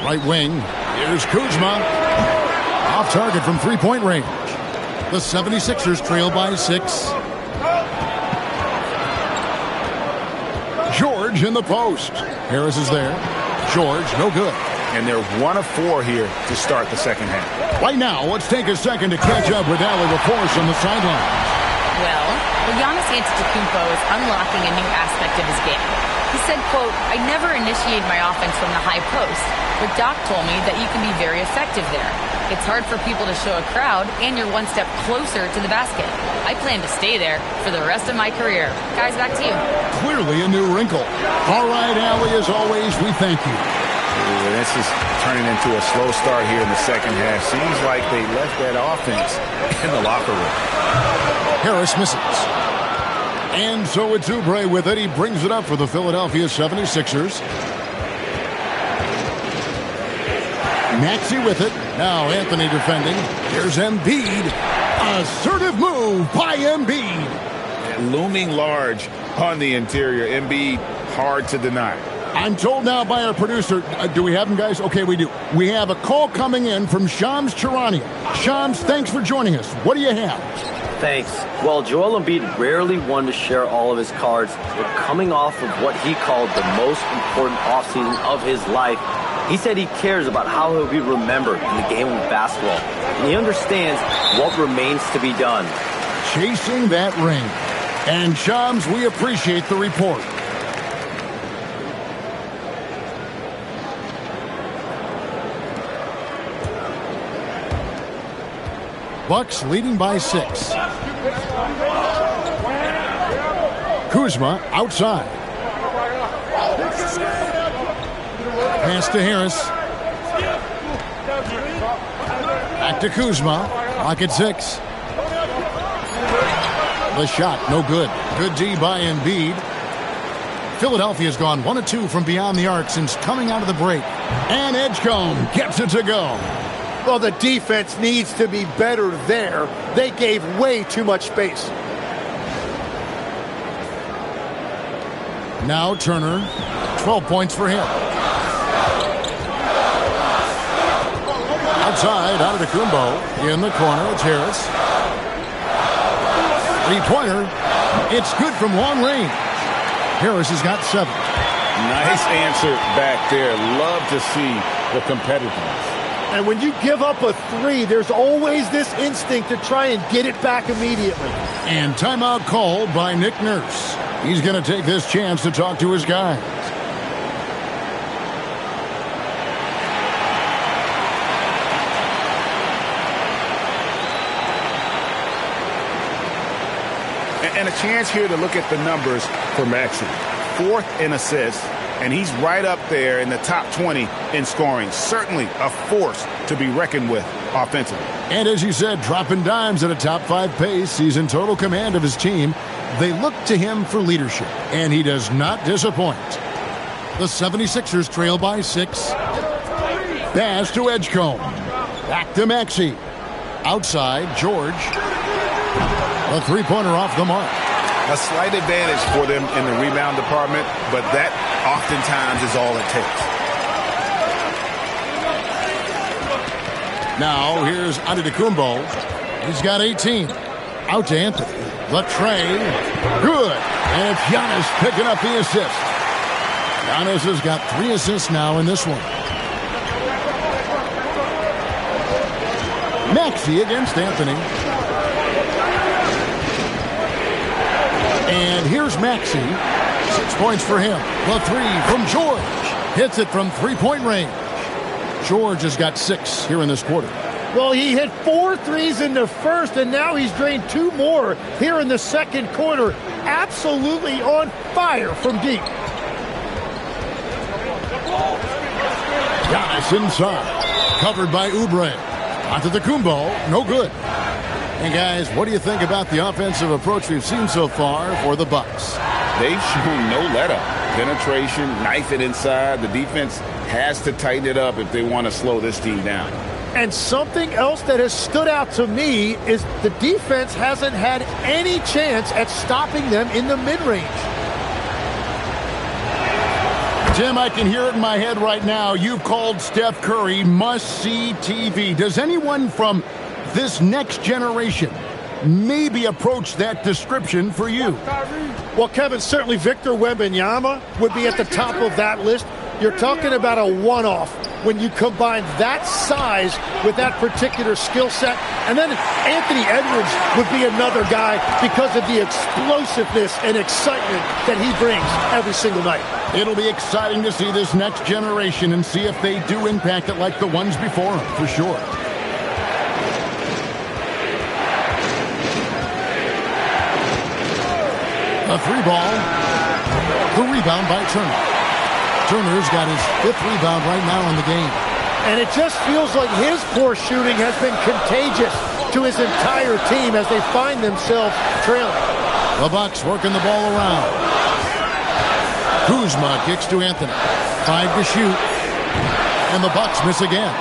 Right wing. Here's Kuzma. Off target from three-point range. The 76ers trail by 6. George in the post. Harris is there. George, no good. And they're 1 of 4 here to start the second half. Right now, let's take a second to catch up with Ali LaForce on the sideline. Well, Giannis Antetokounmpo is unlocking a new aspect of his game. He said, quote, "I never initiate my offense from the high post, but Doc told me that you can be very effective there. It's hard for people to show a crowd, and you're one step closer to the basket. I plan to stay there for the rest of my career." Guys, back to you. Clearly a new wrinkle. All right, Ali, as always, we thank you. This is turning into a slow start here in the second half. Seems like they left that offense in the locker room. Harris misses. And so it's Oubre with it. He brings it up for the Philadelphia 76ers. Maxey with it. Now Anthony defending. Here's Embiid. Assertive move by Embiid. Looming large on the interior. Embiid, hard to deny. I'm told now by our producer, do we have him, guys? Okay, we do. We have a call coming in from Shams Charania. Shams, thanks for joining us. What do you have? Thanks. Well, Joel Embiid rarely wanted to share all of his cards, but coming off of what he called the most important offseason of his life, he said he cares about how he'll be remembered in the game of basketball, and he understands what remains to be done. Chasing that ring. And Shams, we appreciate the report. Bucks leading by 6. Kuzma outside. Pass to Harris. Back to Kuzma. Clock at 6. The shot, no good. Good D by Embiid. Philadelphia's gone 1 of 2 from beyond the arc since coming out of the break. And Edgecombe gets it to go. Well, the defense needs to be better there. They gave way too much space. Now Turner, 12 points for him. Outside, Antetokounmpo. In the corner, it's Harris. Three-pointer. It's good from long range. Harris has got 7. Nice answer back there. Love to see the competitiveness. And when you give up a 3, there's always this instinct to try and get it back immediately. And timeout called by Nick Nurse. He's going to take this chance to talk to his guys. And a chance here to look at the numbers for Maxey. 4th in assists, and he's right up there in the top 20 in scoring. Certainly a force to be reckoned with offensively. And as you said, dropping dimes at a top 5 pace. He's in total command of his team. They look to him for leadership, and he does not disappoint. The 76ers trail by 6. Pass to Edgecombe. Back to Maxey. Outside, George. A three-pointer off the mark. A slight advantage for them in the rebound department, but that oftentimes is all it takes. Now, here's Antetokounmpo. He's got 18. Out to Anthony. The tray. Good. And it's Giannis picking up the assist. Giannis has got 3 assists now in this one. Maxey against Anthony. And here's Maxey. 6 points for him. The 3 from George. Hits it from three-point range. George has got 6 here in this quarter. Well, he hit 4 threes in the first, and now he's drained 2 more here in the second quarter. Absolutely on fire from deep. Giannis inside. Covered by Oubre. Onto the Kumbo. No good. And guys, what do you think about the offensive approach we've seen so far for the Bucks? They've shown no let-up. Penetration, knife it inside. The defense has to tighten it up if they want to slow this team down. And something else that has stood out to me is the defense hasn't had any chance at stopping them in the mid-range. Tim, I can hear it in my head right now. You've called Steph Curry must-see TV. Does anyone from this next generation maybe approach that description for you? Well, Kevin, certainly Victor Wembanyama would be at the top of that list. You're talking about a one-off when you combine that size with that particular skill set. And then Anthony Edwards would be another guy because of the explosiveness and excitement that he brings every single night. It'll be exciting to see this next generation and see if they do impact it like the ones before them, for sure. A three ball. The rebound by Turner. Turner's got his 5th rebound right now in the game. And it just feels like his poor shooting has been contagious to his entire team as they find themselves trailing. The Bucks working the ball around. Kuzma kicks to Anthony. 5 to shoot. And the Bucks miss again.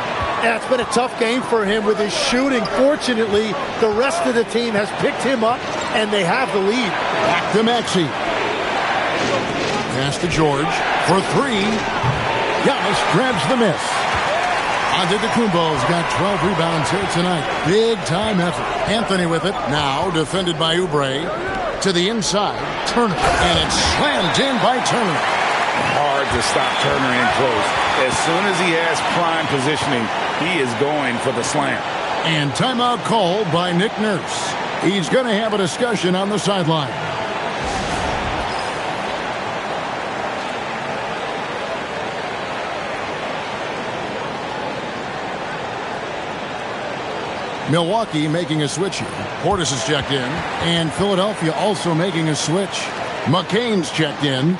Yeah, it's been a tough game for him with his shooting. Fortunately, the rest of the team has picked him up, and they have the lead. Back to Maxey. Pass to George for 3. Giannis grabs the miss. Antetokounmpo's got 12 rebounds here tonight. Big-time effort. Anthony with it. Now defended by Oubre. To the inside. Turner. And it's slammed in by Turner. Hard to stop Turner in close. As soon as he has prime positioning, he is going for the slam. And timeout called by Nick Nurse. He's going to have a discussion on the sideline. Milwaukee making a switch here. Portis is checked in. And Philadelphia also making a switch. McCain's checked in.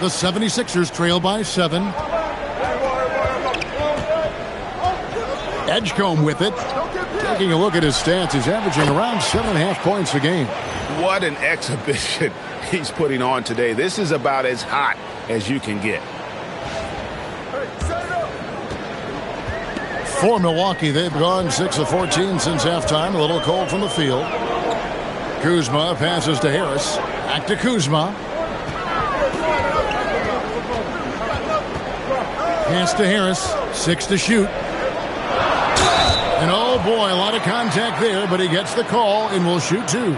The 76ers trail by 7. Edgecombe with it. Taking a look at his stats, he's averaging around 7.5 points a game. What an exhibition he's putting on today. This is about as hot as you can get. For Milwaukee, they've gone 6 of 14 since halftime. A little cold from the field. Kuzma passes to Harris. Back to Kuzma. Pass to Harris. 6 to shoot. And oh boy, a lot of contact there, but he gets the call and will shoot 2.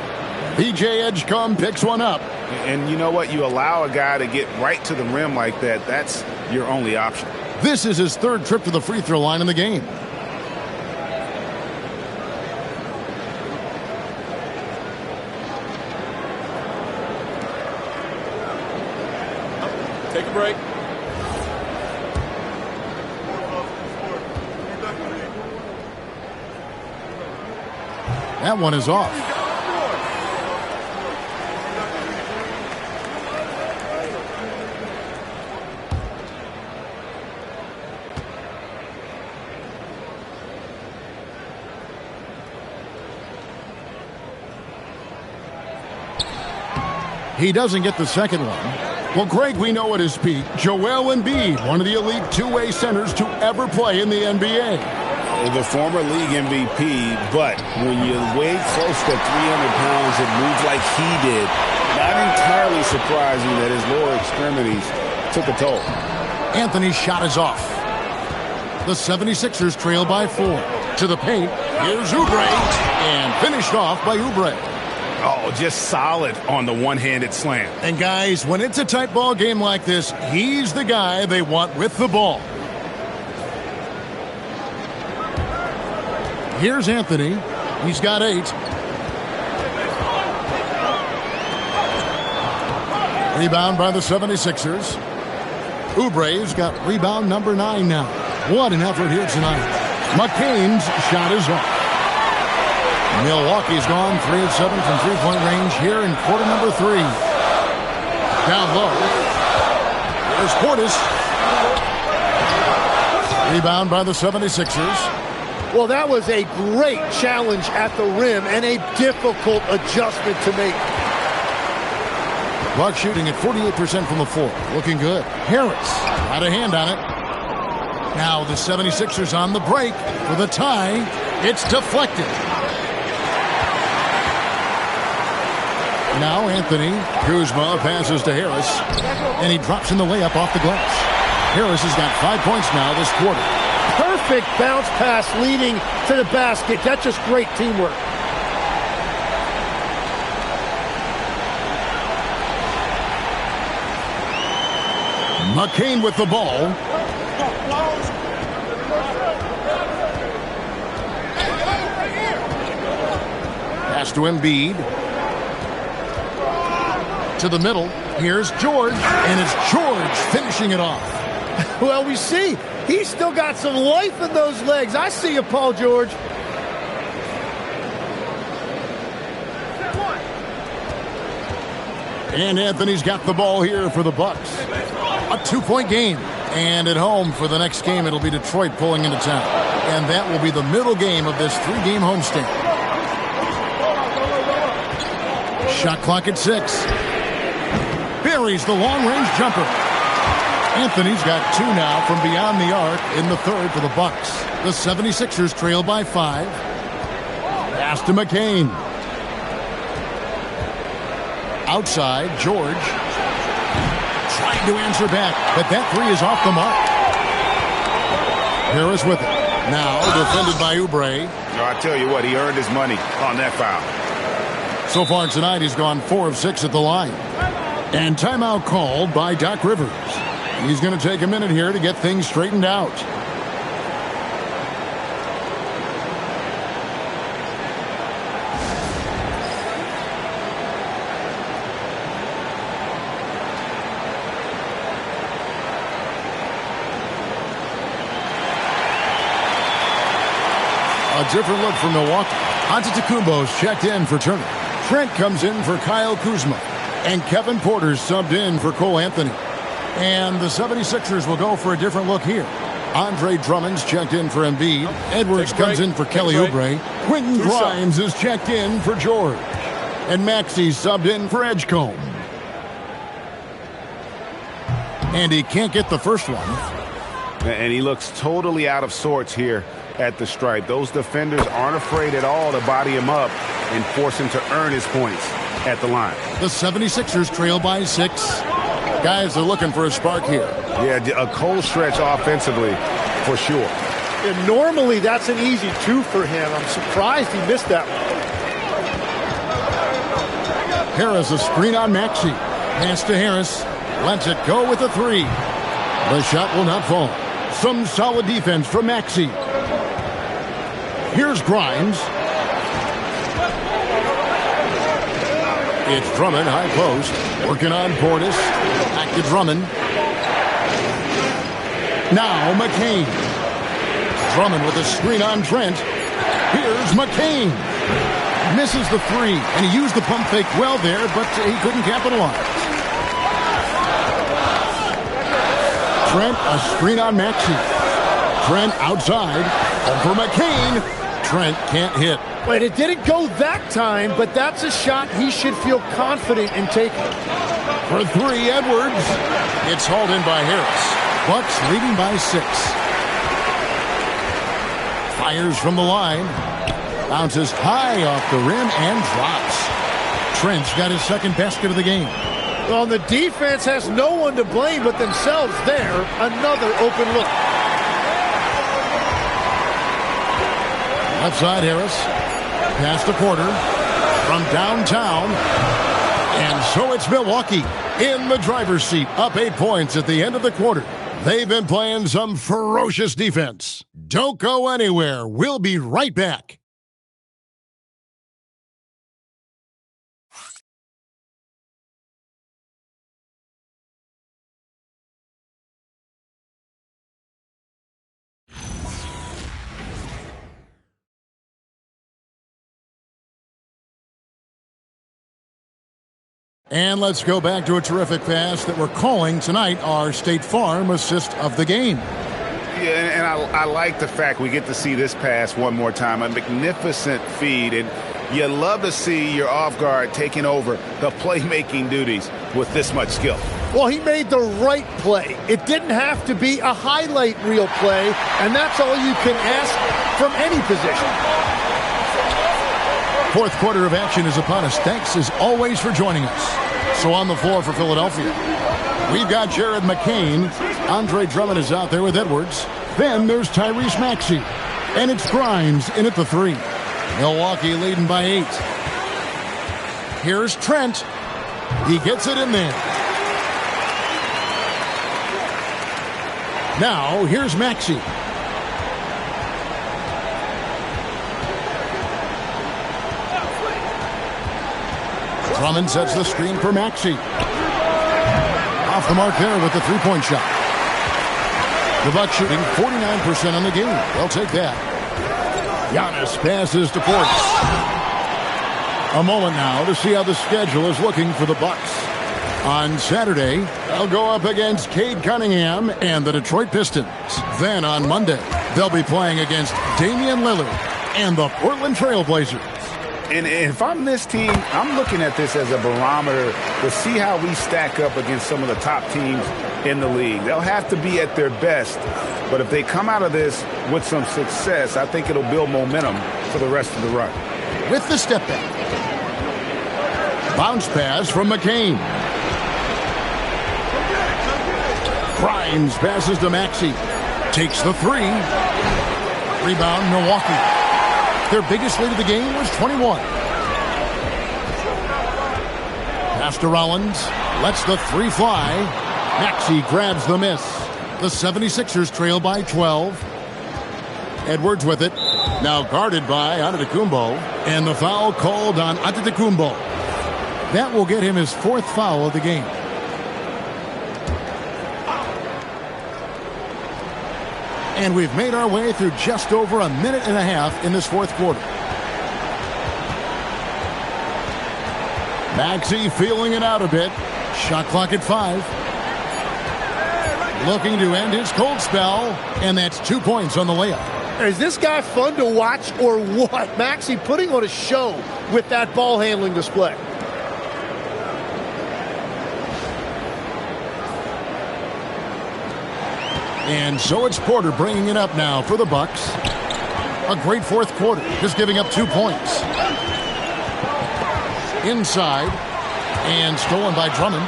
PJ Edgecombe picks one up. And you know what? You allow a guy to get right to the rim like that. That's your only option. This is his 3rd trip to the free throw line in the game. Take a break. That one is off. He doesn't get the second one. Well, Greg, we know at his peak, Joel Embiid, one of the elite two-way centers to ever play in the NBA. The former league MVP, but when you weigh close to 300 pounds and move like he did, not entirely surprising that his lower extremities took a toll. Anthony's shot is off. The 76ers trail by 4. To the paint, here's Oubre, and finished off by Oubre. Oh, just solid on the one-handed slam. And guys, when it's a tight ball game like this, he's the guy they want with the ball. Here's Anthony. He's got 8. Rebound by the 76ers. Oubre's got rebound number 9 now. What an effort here tonight. McCain's shot is off. Milwaukee's gone 3 of 7 from three-point range here in quarter number 3. Down low. There's Portis. Rebound by the 76ers. Well, that was a great challenge at the rim and a difficult adjustment to make. Bucks shooting at 48% from the floor. Looking good. Harris got a hand on it. Now the 76ers on the break for the tie. It's deflected. Now Anthony Kuzma passes to Harris, and he drops in the layup off the glass. Harris has got 5 points now this quarter. Perfect bounce pass leading to the basket. That's just great teamwork. McCain with the ball. Pass to Embiid. To the middle. Here's George. And it's George finishing it off. Well, we see he's still got some life in those legs. I see you, Paul George. And Anthony's got the ball here for the Bucks. A 2-point game. And at home for the next game, it'll be Detroit pulling into town. And that will be the middle game of this 3-game homestand. Shot clock at 6. Buries the long-range jumper. Anthony's got 2 now from beyond the arc in the third for the Bucks. The 76ers trail by 5. Pass to McCain. Outside, George. Trying to answer back, but that 3 is off the mark. Harris with it. Now defended by Oubre. No, I tell you what, he earned his money on that foul. So far tonight, he's gone 4 of 6 at the line. And timeout called by Doc Rivers. He's going to take a minute here to get things straightened out. A different look for Milwaukee. Antetokounmpo's checked in for Turner. Trent comes in for Kyle Kuzma. And Kevin Porter's subbed in for Cole Anthony. And the 76ers will go for a different look here. Andre Drummond's checked in for Embiid. Edwards comes in for Kelly Oubre. Quentin Grimes is checked in for George. And Maxey's subbed in for Edgecombe. And he can't get the first one. And he looks totally out of sorts here at the stripe. Those defenders aren't afraid at all to body him up and force him to earn his points at the line. The 76ers trail by 6. Guys are looking for a spark here. Yeah, a cold stretch offensively for sure. And normally that's an easy 2 for him. I'm surprised he missed that one. Harris a screen on Maxey. Pass to Harris. Lets it go with a 3. The shot will not fall. Some solid defense from Maxey. Here's Grimes. It's Drummond, high post. Working on Portis. Back to Drummond. Now McCain. Drummond with a screen on Trent. Here's McCain. Misses the 3, and he used the pump fake well there, but he couldn't capitalize. Trent, a screen on Maxey. Trent outside. Over McCain. Trent can't hit. But it didn't go that time, but that's a shot he should feel confident in taking. For 3, Edwards. It's hauled in by Harris. Bucks leading by 6. Fires from the line. Bounces high off the rim and drops. Trent's got his second basket of the game. Well, the defense has no one to blame but themselves there. Another open look. Left side, Harris. Pass to Porter from downtown. And so it's Milwaukee in the driver's seat, up 8 points at the end of the quarter. They've been playing some ferocious defense. Don't go anywhere. We'll be right back. And let's go back to a terrific pass that we're calling tonight our State Farm assist of the game. Yeah, and I like the fact we get to see this pass one more time. A magnificent feed, and you love to see your off guard taking over the playmaking duties with this much skill. Well, he made the right play. It didn't have to be a highlight reel play, and that's all you can ask from any position. Fourth quarter of action is upon us. Thanks as always for joining us. So on the floor for Philadelphia, we've got Jared McCain. Andre Drummond is out there with Edwards. Then there's Tyrese Maxey. And it's Grimes in at the 3. Milwaukee leading by 8. Here's Trent. He gets it in there. Now, here's Maxey. Drummond sets the screen for Maxey. Off the mark there with the three-point shot. The Bucks shooting 49% on the game. They'll take that. Giannis passes to Portis. A moment now to see how the schedule is looking for the Bucks. On Saturday, they'll go up against Cade Cunningham and the Detroit Pistons. Then on Monday, they'll be playing against Damian Lillard and the Portland Trail Blazers. And if I'm this team, I'm looking at this as a barometer to see how we stack up against some of the top teams in the league. They'll have to be at their best, but if they come out of this with some success, I think it'll build momentum for the rest of the run. With the step back. Bounce pass from McCain. Grimes passes to Maxey. Takes the 3. Rebound, Milwaukee. Their biggest lead of the game was 21. Pass to Rollins. Lets the 3 fly. Maxey grabs the miss. The 76ers trail by 12. Edwards with it. Now guarded by Antetokounmpo. And the foul called on Antetokounmpo. That will get him his 4th foul of the game. And we've made our way through just over a minute and a half in this 4th quarter. Maxey feeling it out a bit. Shot clock at 5. Looking to end his cold spell. And that's 2 points on the layup. Is this guy fun to watch or what? Maxey putting on a show with that ball handling display. And so it's Porter bringing it up now for the Bucks. A great 4th quarter, just giving up 2 points. Inside, and stolen by Drummond.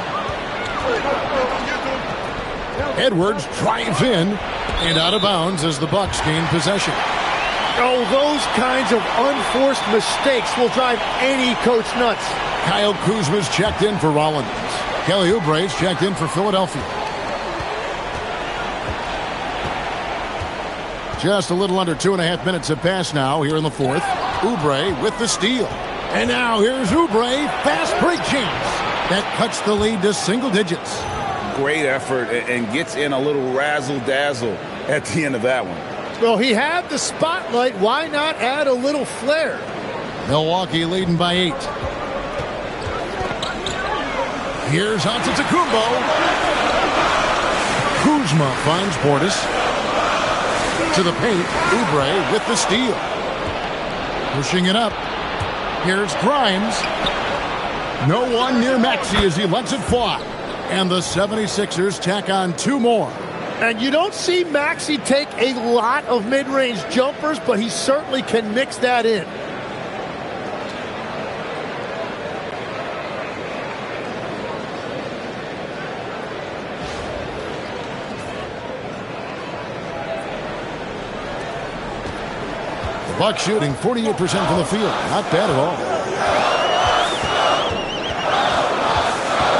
Edwards drives in, and out of bounds as the Bucks gain possession. Oh, those kinds of unforced mistakes will drive any coach nuts. Kyle Kuzma's checked in for Rollins. Kelly Oubre's checked in for Philadelphia. Just a little under 2.5 minutes have passed now here in the 4th. Oubre with the steal. And now here's Oubre. Fast break chance. That cuts the lead to single digits. Great effort and gets in a little razzle-dazzle at the end of that one. Well, he had the spotlight. Why not add a little flair? Milwaukee leading by 8. Here's Antetokounmpo. Kuzma finds Portis. To the paint, Oubre with the steal. Pushing it up. Here's Grimes. No one near Maxey as he lets it fly. And the 76ers tack on 2 more. And you don't see Maxey take a lot of mid-range jumpers, but he certainly can mix that in. Bucks shooting 48% from the field. Not bad at all.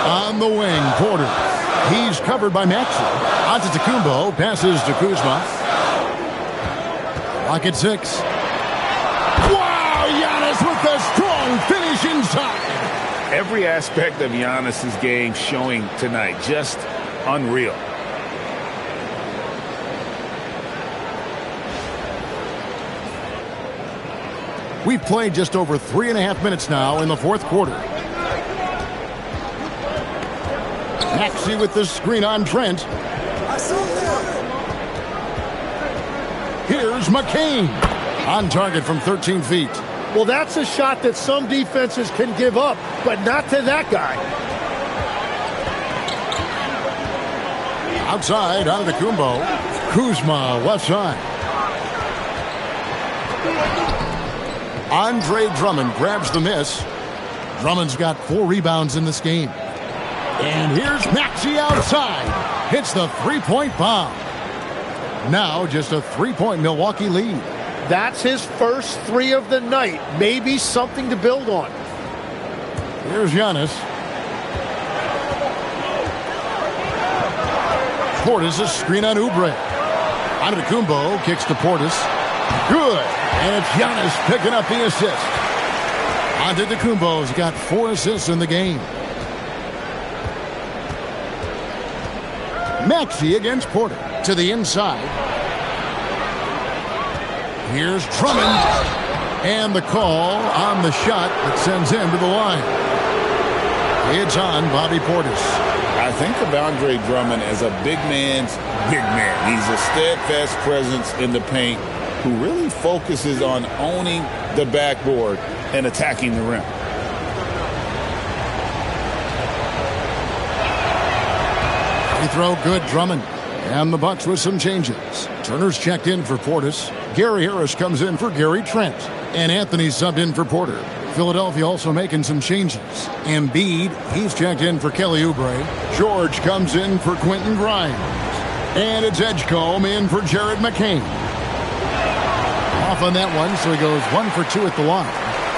On the wing, Porter. He's covered by Maxey. Antetokounmpo passes to Kuzma. Clock at 6. Wow, Giannis with a strong finish inside. Every aspect of Giannis's game showing tonight. Just unreal. We've played just over 3.5 minutes now in the 4th quarter. Maxey with the screen on Trent. Here's McCain. On target from 13 feet. Well, that's a shot that some defenses can give up, but not to that guy. Outside, Antetokounmpo. Kuzma, left side. Andre Drummond grabs the miss. Drummond's got 4 rebounds in this game. And here's Maxey outside. Hits the three-point bomb. Now just a 3-point Milwaukee lead. That's his first 3 of the night. Maybe something to build on. Here's Giannis. Portis, a screen on Oubre. Antetokounmpo kicks to Portis. Good. And it's Giannis picking up the assist. Antetokounmpo's got 4 assists in the game. Maxey against Porter. To the inside. Here's Drummond. And the call on the shot that sends him to the line. It's on Bobby Portis. I think of Andre Drummond as a big man's big man. He's a steadfast presence in the paint who really focuses on owning the backboard and attacking the rim. Free throw good, Drummond. And the Bucks with some changes. Turner's checked in for Portis. Gary Harris comes in for Gary Trent. And Anthony subbed in for Porter. Philadelphia also making some changes. Embiid, he's checked in for Kelly Oubre. George comes in for Quentin Grimes. And it's Edgecombe in for Jared McCain. Off on that one, so he goes 1 for 2 at the line.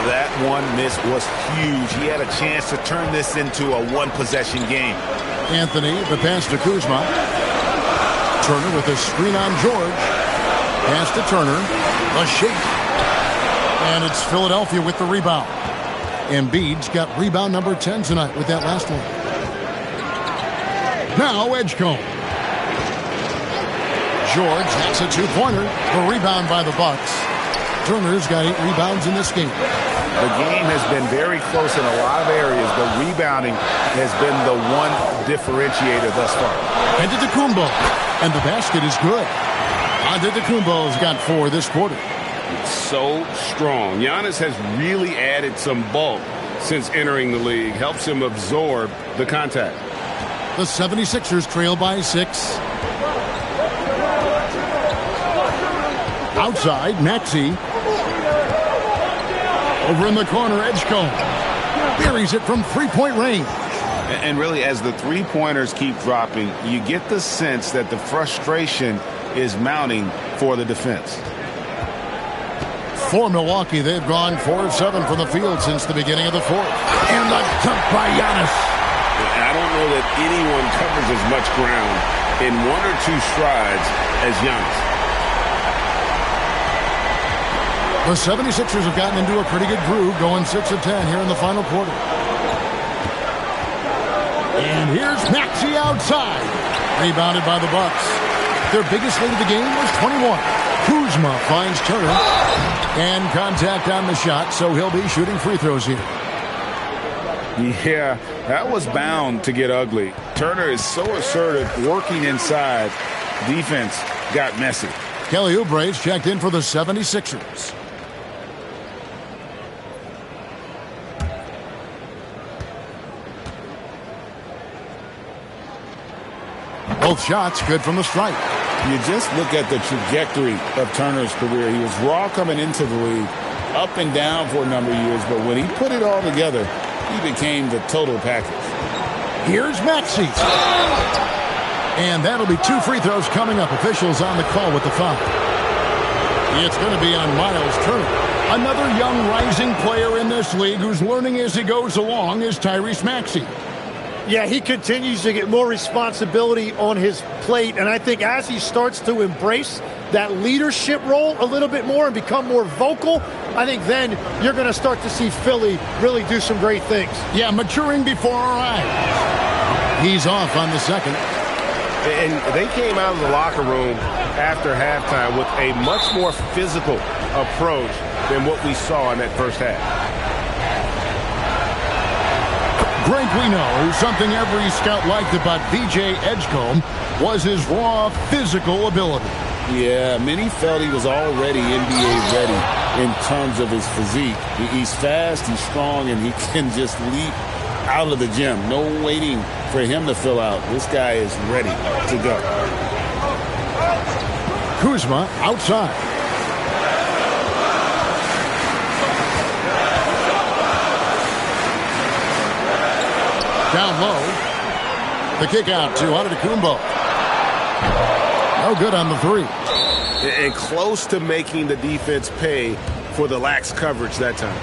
That one miss was huge. He had a chance to turn this into a one-possession game. Anthony, the pass to Kuzma. Turner with a screen on George. Pass to Turner. A shake. And it's Philadelphia with the rebound. Embiid's got rebound number 10 tonight with that last one. Now Edgecombe. George, that's a 2-pointer. The rebound by the Bucks. Turner's got 8 rebounds in this game. The game has been very close in a lot of areas, but rebounding has been the one differentiator thus far. Antetokounmpo. And the basket is good. Antetokounmpo's got 4 this quarter. So strong. Giannis has really added some bulk since entering the league. Helps him absorb the contact. The 76ers trail by 6. Outside, Maxey. Over in the corner, Edgecombe. Buries it from 3-point range. And really, as the three-pointers keep dropping, you get the sense that the frustration is mounting for the defense. For Milwaukee, they've gone 4 of 7 from the field since the beginning of the 4th. And the dunk by Giannis. I don't know that anyone covers as much ground in 1 or 2 strides as Giannis. The 76ers have gotten into a pretty good groove, going 6 of 10 here in the final quarter. And here's Maxey outside. Rebounded by the Bucks. Their biggest lead of the game was 21. Kuzma finds Turner. And contact on the shot, so he'll be shooting free throws here. Yeah, that was bound to get ugly. Turner is so assertive, working inside. Defense got messy. Kelly Oubre's checked in for the 76ers. Both shots good from the stripe. You just look at the trajectory of Turner's career. He was raw coming into the league, up and down for a number of years, but when he put it all together, he became the total package. Here's Maxey. And that'll be 2 free throws coming up. Officials on the call with the foul. It's going to be on Miles Turner. Another young rising player in this league who's learning as he goes along is Tyrese Maxey. Yeah, he continues to get more responsibility on his plate, and I think as he starts to embrace that leadership role a little bit more and become more vocal, I think then you're going to start to see Philly really do some great things. Yeah, maturing before our eyes. He's off on the second. And they came out of the locker room after halftime with a much more physical approach than what we saw in that first half. Greg, we know something every scout liked about B.J. Edgecombe was his raw physical ability. Yeah, many felt he was already NBA ready in terms of his physique. He's fast, he's strong, and he can just leap out of the gym. No waiting for him to fill out. This guy is ready to go. Kuzma outside. Down low. The kick out to Antetokounmpo. No good on the three. And close to making the defense pay for the lax coverage that time.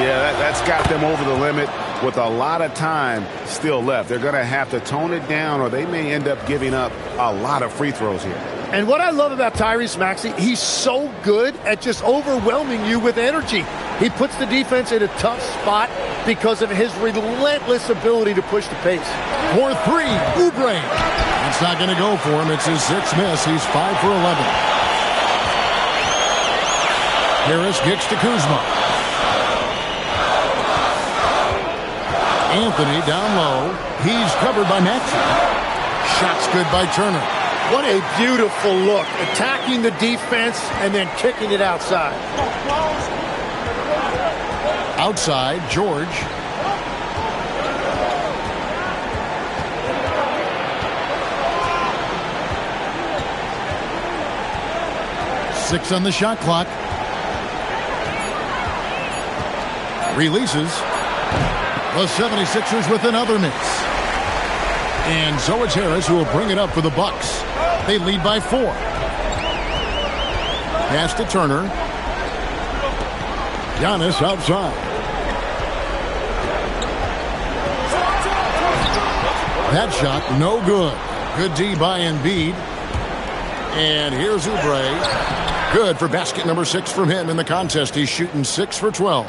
Yeah, that's got them over the limit with a lot of time still left. They're going to have to tone it down or they may end up giving up a lot of free throws here. And what I love about Tyrese Maxey, he's so good at just overwhelming you with energy. He puts the defense in a tough spot because of his relentless ability to push the pace. For three, Oubre. It's not going to go for him. It's his sixth miss. He's 5 for 11. Harris kicks to Kuzma. Anthony down low. He's covered by Maxey. Shot's good by Turner. What a beautiful look. Attacking the defense and then kicking it outside. Outside, George. Six on the shot clock. Releases. The 76ers with another miss. And so it's Harris who will bring it up for the Bucks. They lead by 4. Pass to Turner. Giannis outside. That shot, no good. Good D by Embiid. And here's Oubre. Good for basket number 6 from him in the contest. He's shooting 6 for 12.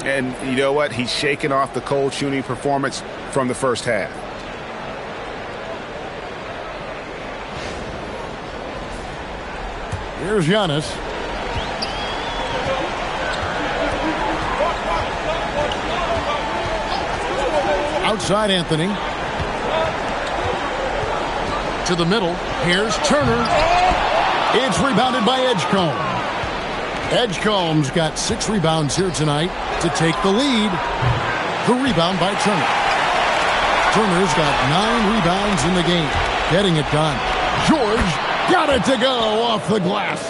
And you know what? He's shaking off the cold shooting performance from the first half. Here's Giannis. Outside Anthony. To the middle. Here's Turner. It's rebounded by Edgecombe. Edgecombe's got 6 rebounds here tonight to take the lead. The rebound by Turner. Turner's got 9 rebounds in the game. Getting it done. George got it to go off the glass.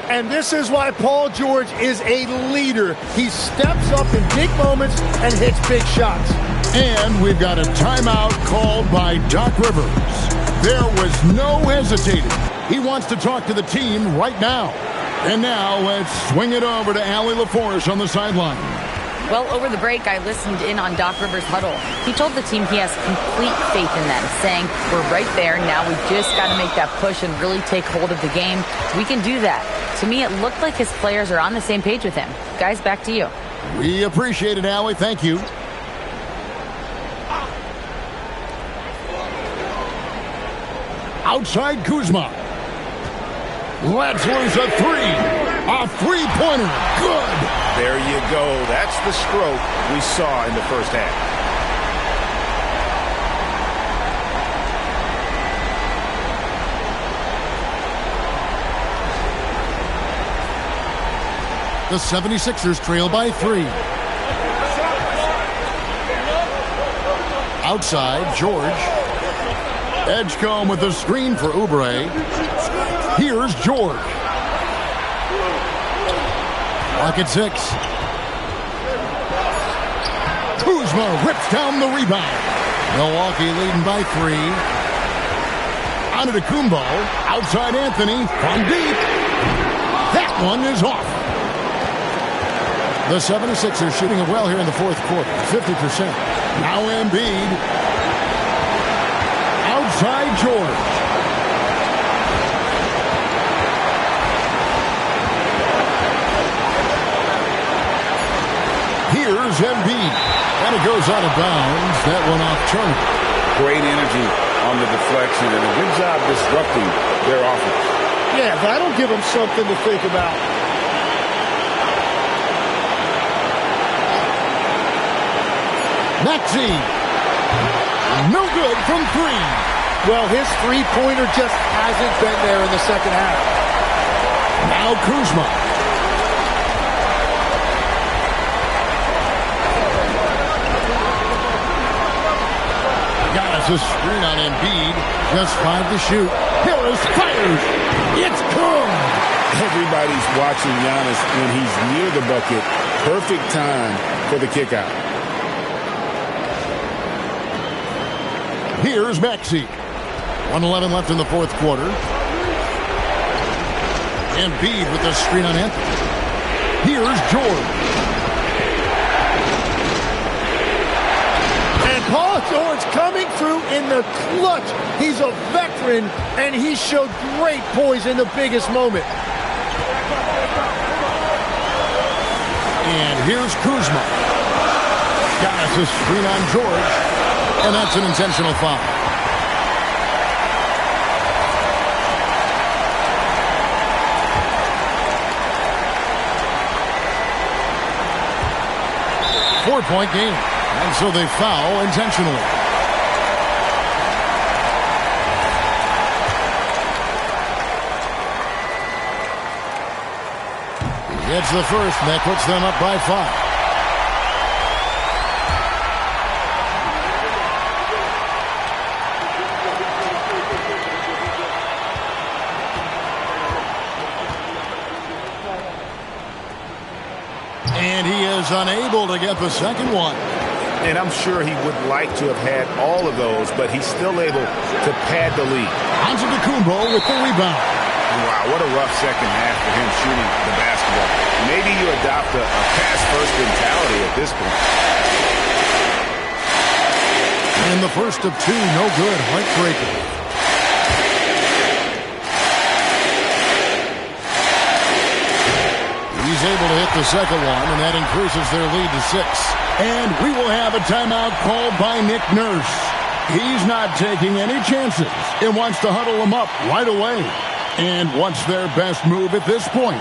And this is why Paul George is a leader. He steps up in big moments and hits big shots. And we've got a timeout called by Doc Rivers. There was no hesitating. He wants to talk to the team right now. And now let's swing it over to Allie LaForce on the sideline. Well, over the break, I listened in on Doc Rivers' huddle. He told the team he has complete faith in them, saying, we're right there. Now we just got to make that push and really take hold of the game. We can do that. To me, it looked like his players are on the same page with him. Guys, back to you. We appreciate it, Allie. Thank you. Outside Kuzma. Let's lose a 3. A three-pointer. Good. There you go. That's the stroke we saw in the first half. The 76ers trail by 3. Outside, George. Edgecombe with a screen for Oubre. Here's George. Clock at 6. Kuzma rips down the rebound. Milwaukee leading by 3. Antetokounmpo. Outside Anthony. From deep. That one is off. The 76ers shooting it well here in the fourth quarter. 50%. Now Embiid. Outside George. Here's Embiid. And it goes out of bounds. That one off Turner. Great energy on the deflection and a good job disrupting their offense. Yeah, that'll give them something to think about. Maxey. No good from three. Well, his three-pointer just hasn't been there in the second half. Now Kuzma. Giannis a screen on Embiid. Just 5 to shoot. Harris fires. It's good. Everybody's watching Giannis when he's near the bucket. Perfect time for the kick out. Here's Maxey. 1:11 left in the fourth quarter. Embiid with the screen on Anthony. Here's George. And Paul George coming through in the clutch. He's a veteran, and he showed great poise in the biggest moment. And here's Kuzma. Giannis a screen on George. And that's an intentional foul. Four-point game. And so they foul intentionally. He hits the first, and that puts them up by 5. And he is unable to get the second one. And I'm sure he would like to have had all of those, but he's still able to pad the lead. Antetokounmpo with the rebound. Wow, what a rough second half for him shooting the basketball. Maybe you adopt a pass-first mentality at this point. And the first of two, no good. Heartbreaker. He's able to hit the second one, and that increases their lead to 6. And we will have a timeout called by Nick Nurse. He's not taking any chances and wants to huddle them up right away. And what's their best move at this point?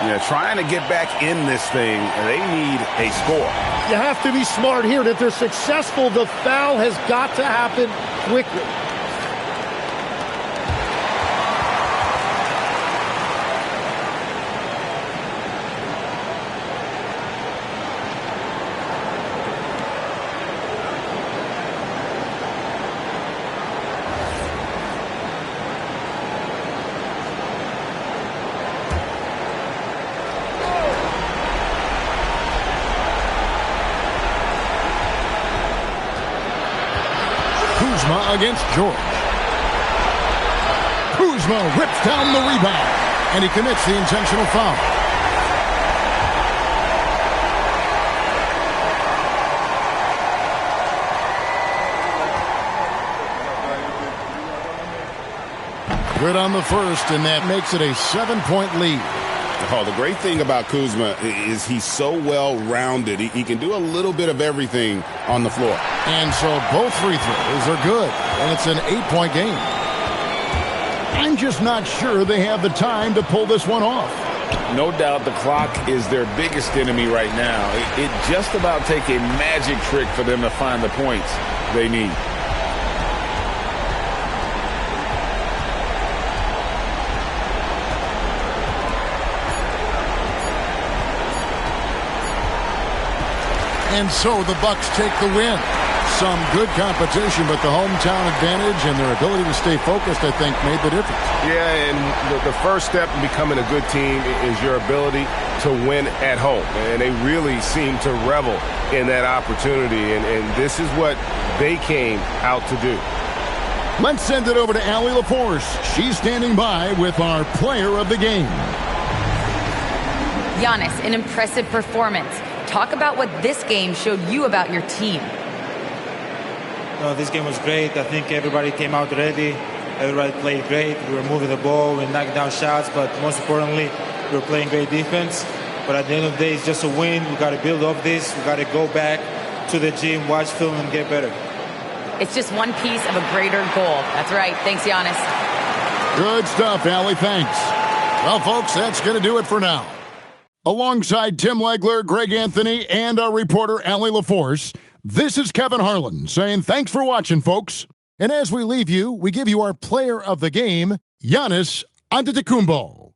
Yeah, trying to get back in this thing, they need a score. You have to be smart here. If they're successful, the foul has got to happen quickly. Kuzma against George. Kuzma rips down the rebound, and he commits the intentional foul. Good on the first, and that makes it a 7-point lead. Oh, the great thing about Kuzma is he's so well-rounded. He can do a little bit of everything on the floor. And so both free throws are good, and it's an 8-point game. I'm just not sure they have the time to pull this one off. No doubt the clock is their biggest enemy right now. It just about takes a magic trick for them to find the points they need. And so the Bucks take the win. Some good competition, but the hometown advantage and their ability to stay focused, I think, made the difference. Yeah, and the first step in becoming a good team is your ability to win at home. And they really seem to revel in that opportunity, and this is what they came out to do. Let's send it over to Allie LaForce. She's standing by with our player of the game. Giannis, an impressive performance. Talk about what this game showed you about your team. No, this game was great. I think everybody came out ready. Everybody played great. We were moving the ball. We knocked down shots. But most importantly, we were playing great defense. But at the end of the day, it's just a win. We got to build off this. We got to go back to the gym, watch film, and get better. It's just one piece of a greater goal. That's right. Thanks, Giannis. Good stuff, Allie. Thanks. Well, folks, that's going to do it for now. Alongside Tim Legler, Greg Anthony, and our reporter, Allie LaForce, This is Kevin Harlan saying thanks for watching, folks. And as we leave you, we give you our player of the game, Giannis Antetokounmpo.